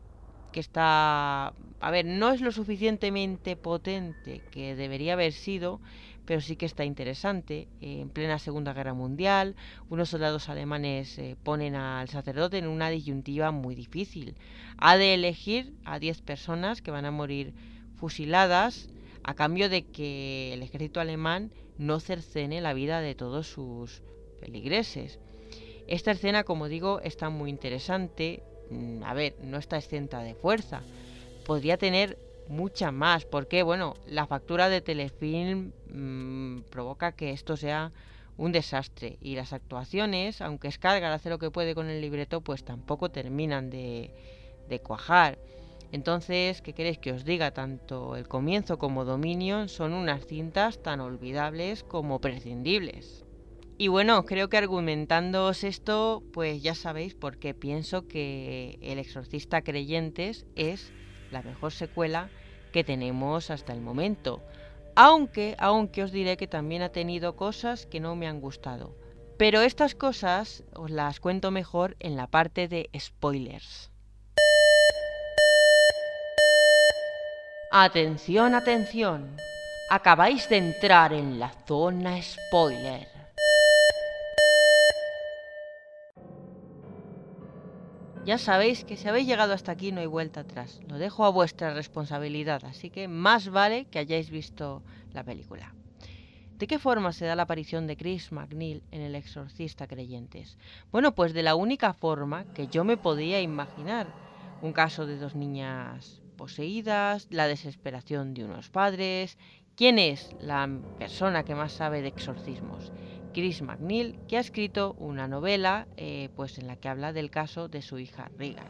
que está, a ver, no es lo suficientemente potente que debería haber sido, pero sí que está interesante. En plena Segunda Guerra Mundial, unos soldados alemanes ponen al sacerdote en una disyuntiva muy difícil. Ha de elegir a 10 personas que van a morir fusiladas a cambio de que el ejército alemán no cercene la vida de todos sus feligreses. Esta escena, como digo, está muy interesante. A ver, no está exenta de fuerza. Podría tener mucha más, porque bueno, la factura de Telefilm provoca que esto sea un desastre, y las actuaciones, aunque Skarsgård hace lo que puede con el libreto, pues tampoco terminan de cuajar. Entonces, ¿qué queréis que os diga? Tanto El Comienzo como Dominion son unas cintas tan olvidables como prescindibles. Y bueno, creo que argumentándoos esto, pues ya sabéis por qué pienso que El Exorcista Creyentes es la mejor secuela que tenemos hasta el momento. Aunque os diré que también ha tenido cosas que no me han gustado. Pero estas cosas os las cuento mejor en la parte de spoilers. Atención, atención. Acabáis de entrar en la zona spoiler. Ya sabéis que si habéis llegado hasta aquí no hay vuelta atrás. Lo dejo a vuestra responsabilidad, así que más vale que hayáis visto la película. ¿De qué forma se da la aparición de Chris MacNeil en El Exorcista Creyentes? Bueno, pues de la única forma que yo me podía imaginar. Un caso de 2 niñas poseídas, la desesperación de unos padres. ¿Quién es la persona que más sabe de exorcismos? Chris MacNeil, que ha escrito una novela pues en la que habla del caso de su hija Regan.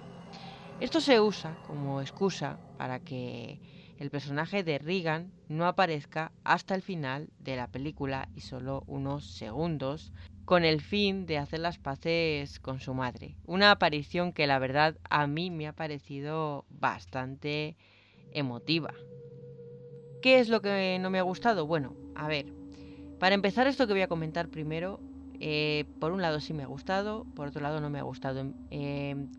Esto se usa como excusa para que el personaje de Regan no aparezca hasta el final de la película y solo unos segundos. con el fin de hacer las paces con su madre. Una aparición que la verdad a mí me ha parecido bastante emotiva. ¿Qué es lo que no me ha gustado? Bueno, a ver, para empezar esto que voy a comentar primero, por un lado sí me ha gustado, por otro lado no me ha gustado.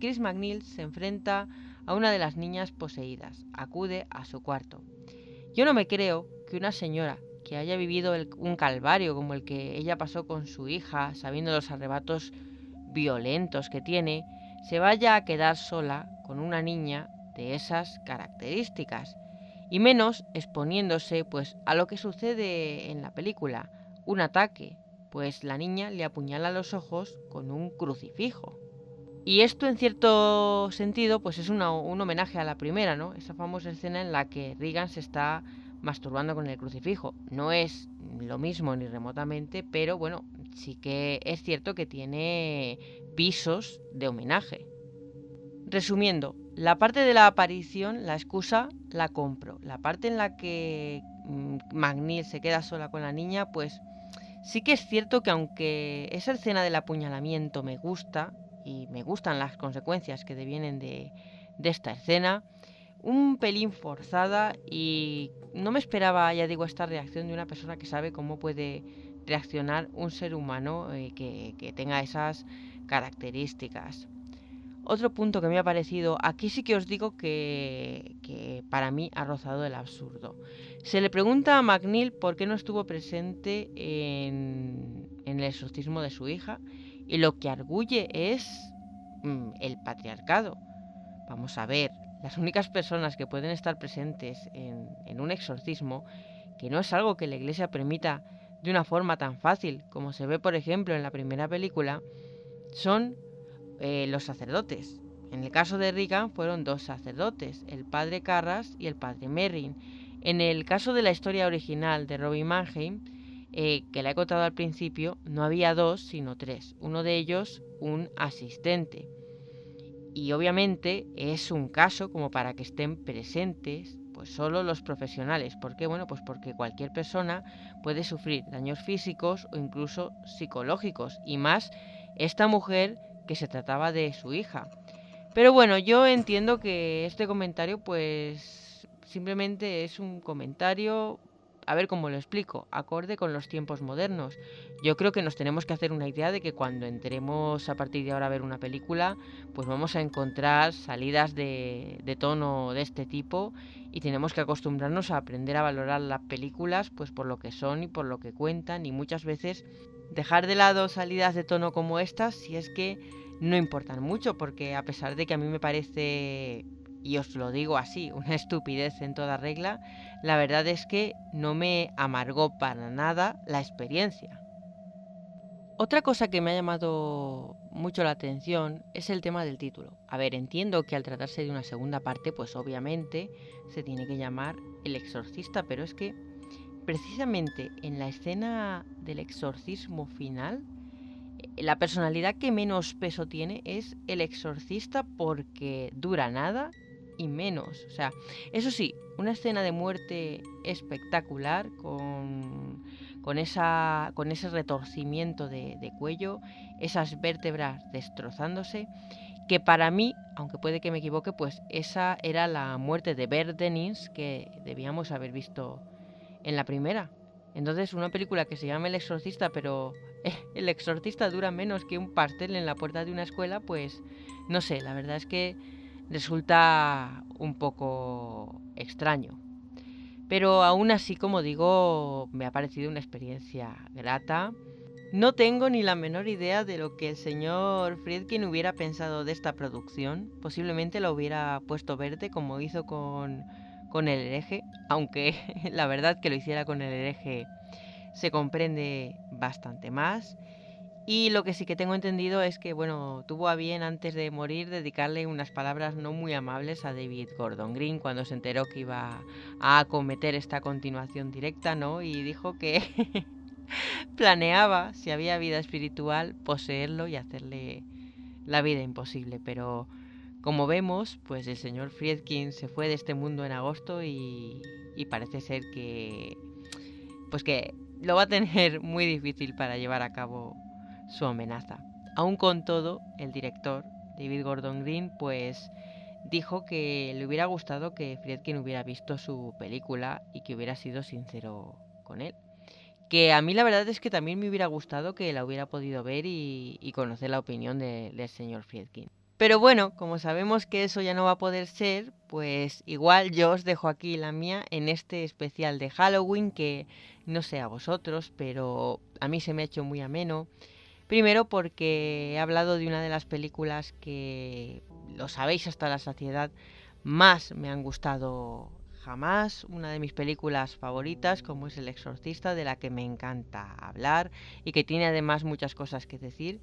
Chris MacNeil se enfrenta a una de las niñas poseídas, acude a su cuarto. Yo no me creo que una señora que haya vivido un calvario como el que ella pasó con su hija, sabiendo los arrebatos violentos que tiene, se vaya a quedar sola con una niña de esas características, y menos exponiéndose pues a lo que sucede en la película, un ataque, pues la niña le apuñala los ojos con un crucifijo. Y esto en cierto sentido pues es un homenaje a la primera, ¿no? Esa famosa escena en la que Regan se está masturbando con el crucifijo. No es lo mismo ni remotamente, pero bueno, sí que es cierto que tiene visos de homenaje. Resumiendo, la parte de la aparición, la excusa, la compro. La parte en la que MacNeil se queda sola con la niña, pues sí que es cierto que aunque esa escena del apuñalamiento me gusta, y me gustan las consecuencias que devienen de esta escena, un pelín forzada, y no me esperaba, ya digo, esta reacción de una persona que sabe cómo puede reaccionar un ser humano que tenga esas características. Otro punto que me ha parecido, aquí sí que os digo que para mí ha rozado el absurdo. Se le pregunta a MacNeil por qué no estuvo presente en el exorcismo de su hija, y lo que arguye es el patriarcado. Vamos a ver, las únicas personas que pueden estar presentes en un exorcismo, que no es algo que la Iglesia permita de una forma tan fácil como se ve por ejemplo en la primera película, son los sacerdotes. En el caso de Regan fueron 2 sacerdotes, el padre Carras y el padre Merrin. En el caso de la historia original de Robin Mannheim, que la he contado al principio, no había 2 sino 3, uno de ellos un asistente. Y obviamente es un caso como para que estén presentes pues solo los profesionales. ¿Por qué? Bueno, pues porque cualquier persona puede sufrir daños físicos o incluso psicológicos, y más esta mujer que se trataba de su hija. Pero bueno, yo entiendo que este comentario pues simplemente es un comentario, a ver cómo lo explico, acorde con los tiempos modernos. Yo creo que nos tenemos que hacer una idea de que cuando entremos a partir de ahora a ver una película, pues vamos a encontrar salidas de tono de este tipo, y tenemos que acostumbrarnos a aprender a valorar las películas pues por lo que son y por lo que cuentan, y muchas veces dejar de lado salidas de tono como estas si es que no importan mucho, porque a pesar de que a mí me parece, y os lo digo así, una estupidez en toda regla, la verdad es que no me amargó para nada la experiencia. Otra cosa que me ha llamado mucho la atención es el tema del título. A ver, entiendo que al tratarse de una segunda parte, pues obviamente se tiene que llamar El Exorcista, pero es que precisamente en la escena del exorcismo final, la personalidad que menos peso tiene es el exorcista, porque dura nada y menos. O sea, eso sí, una escena de muerte espectacular con ese retorcimiento de cuello, esas vértebras destrozándose, que para mí, aunque puede que me equivoque, pues esa era la muerte de Bert Dennings que debíamos haber visto en la primera. Entonces, una película que se llama El Exorcista, pero el exorcista dura menos que un pastel en la puerta de una escuela, pues no sé, la verdad es que resulta un poco extraño. Pero aún así, como digo, me ha parecido una experiencia grata. No tengo ni la menor idea de lo que el señor Friedkin hubiera pensado de esta producción. Posiblemente la hubiera puesto verde como hizo con El Hereje, aunque la verdad que lo hiciera con El Hereje se comprende bastante más. Y lo que sí que tengo entendido es que, bueno, tuvo a bien antes de morir dedicarle unas palabras no muy amables a David Gordon Green cuando se enteró que iba a acometer esta continuación directa, ¿no? Y dijo que planeaba, si había vida espiritual, poseerlo y hacerle la vida imposible. Pero como vemos, pues el señor Friedkin se fue de este mundo en agosto y parece ser que pues que lo va a tener muy difícil para llevar a cabo su amenaza. Aún con todo, el director, David Gordon Green, pues dijo que le hubiera gustado que Friedkin hubiera visto su película y que hubiera sido sincero con él. Que a mí la verdad es que también me hubiera gustado que la hubiera podido ver y conocer la opinión del señor Friedkin. Pero bueno, como sabemos que eso ya no va a poder ser, pues igual yo os dejo aquí la mía en este especial de Halloween que no sé a vosotros, pero a mí se me ha hecho muy ameno. Primero porque he hablado de una de las películas que, lo sabéis hasta la saciedad, más me han gustado jamás, una de mis películas favoritas, como es El Exorcista, de la que me encanta hablar y que tiene además muchas cosas que decir.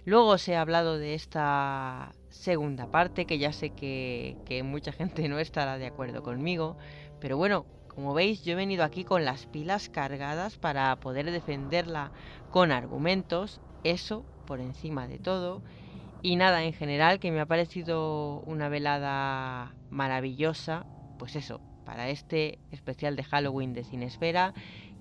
Luego os he hablado de esta segunda parte, que ya sé que mucha gente no estará de acuerdo conmigo, pero bueno, como veis, yo he venido aquí con las pilas cargadas para poder defenderla con argumentos, eso por encima de todo. Y nada, en general, que me ha parecido una velada maravillosa, pues eso, para este especial de Halloween de Cinesfera,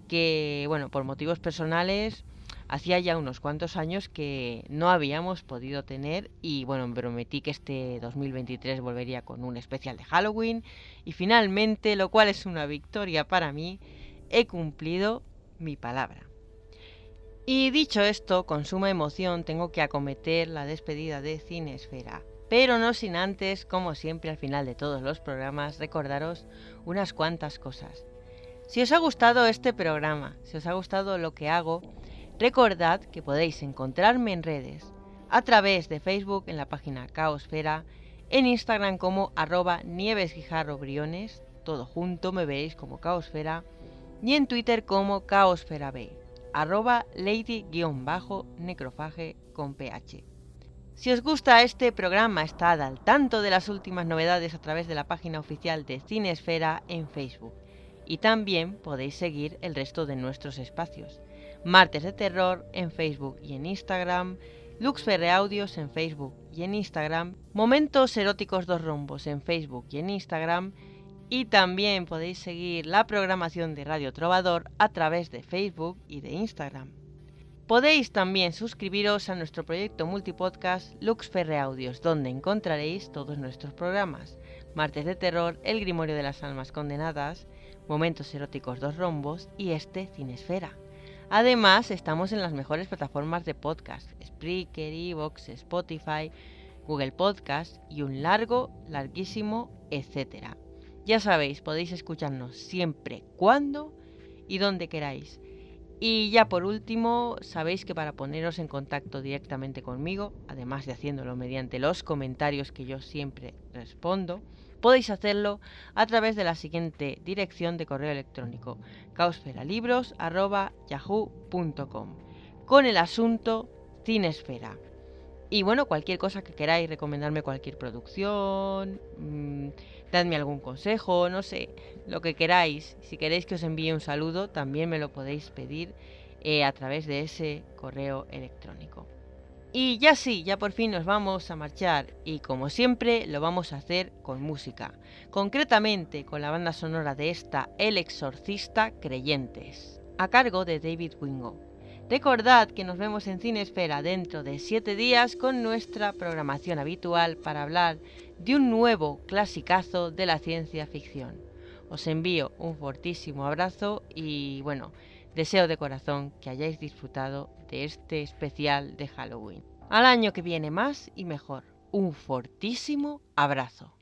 que, bueno, por motivos personales, hacía ya unos cuantos años que no habíamos podido tener y, bueno, me prometí que este 2023 volvería con un especial de Halloween y finalmente, lo cual es una victoria para mí, he cumplido mi palabra. Y dicho esto, con suma emoción tengo que acometer la despedida de Cinesfera. Pero no sin antes, como siempre al final de todos los programas, recordaros unas cuantas cosas. Si os ha gustado este programa, si os ha gustado lo que hago, recordad que podéis encontrarme en redes, a través de Facebook en la página Caosfera, en Instagram como @nievesguijarrobriones, todo junto me veréis como Caosfera, y en Twitter como CaosferaB, @lady_necrofage con PH. Si os gusta este programa, estad al tanto de las últimas novedades a través de la página oficial de Cinesfera en Facebook. Y también podéis seguir el resto de nuestros espacios. Martes de Terror en Facebook y en Instagram, Luxferre Audios en Facebook y en Instagram, Momentos Eróticos 2 Rombos en Facebook y en Instagram, y también podéis seguir la programación de Radio Trovador a través de Facebook y de Instagram. Podéis también suscribiros a nuestro proyecto multipodcast Luxferre Audios, donde encontraréis todos nuestros programas: Martes de Terror, El Grimorio de las Almas Condenadas, Momentos Eróticos 2 Rombos y este Cinesfera. Además, estamos en las mejores plataformas de podcast: Spreaker, Evox, Spotify, Google Podcast y un larguísimo etcétera. Ya sabéis, podéis escucharnos siempre, cuando y donde queráis. Y ya por último, sabéis que para poneros en contacto directamente conmigo, además de haciéndolo mediante los comentarios que yo siempre respondo, podéis hacerlo a través de la siguiente dirección de correo electrónico: caosferalibros@yahoo.com, con el asunto Cinesfera. Y bueno, cualquier cosa que queráis, recomendarme cualquier producción, dadme algún consejo, no sé, lo que queráis. Si queréis que os envíe un saludo, también me lo podéis pedir a través de ese correo electrónico. Y ya sí, ya por fin nos vamos a marchar, y como siempre lo vamos a hacer con música, concretamente con la banda sonora de esta El Exorcista Creyentes, a cargo de David Wingo. Recordad que nos vemos en Cinesfera dentro de 7 días con nuestra programación habitual para hablar de un nuevo clasicazo de la ciencia ficción. Os envío un fortísimo abrazo y bueno, deseo de corazón que hayáis disfrutado de este especial de Halloween. Al año que viene más y mejor. Un fortísimo abrazo.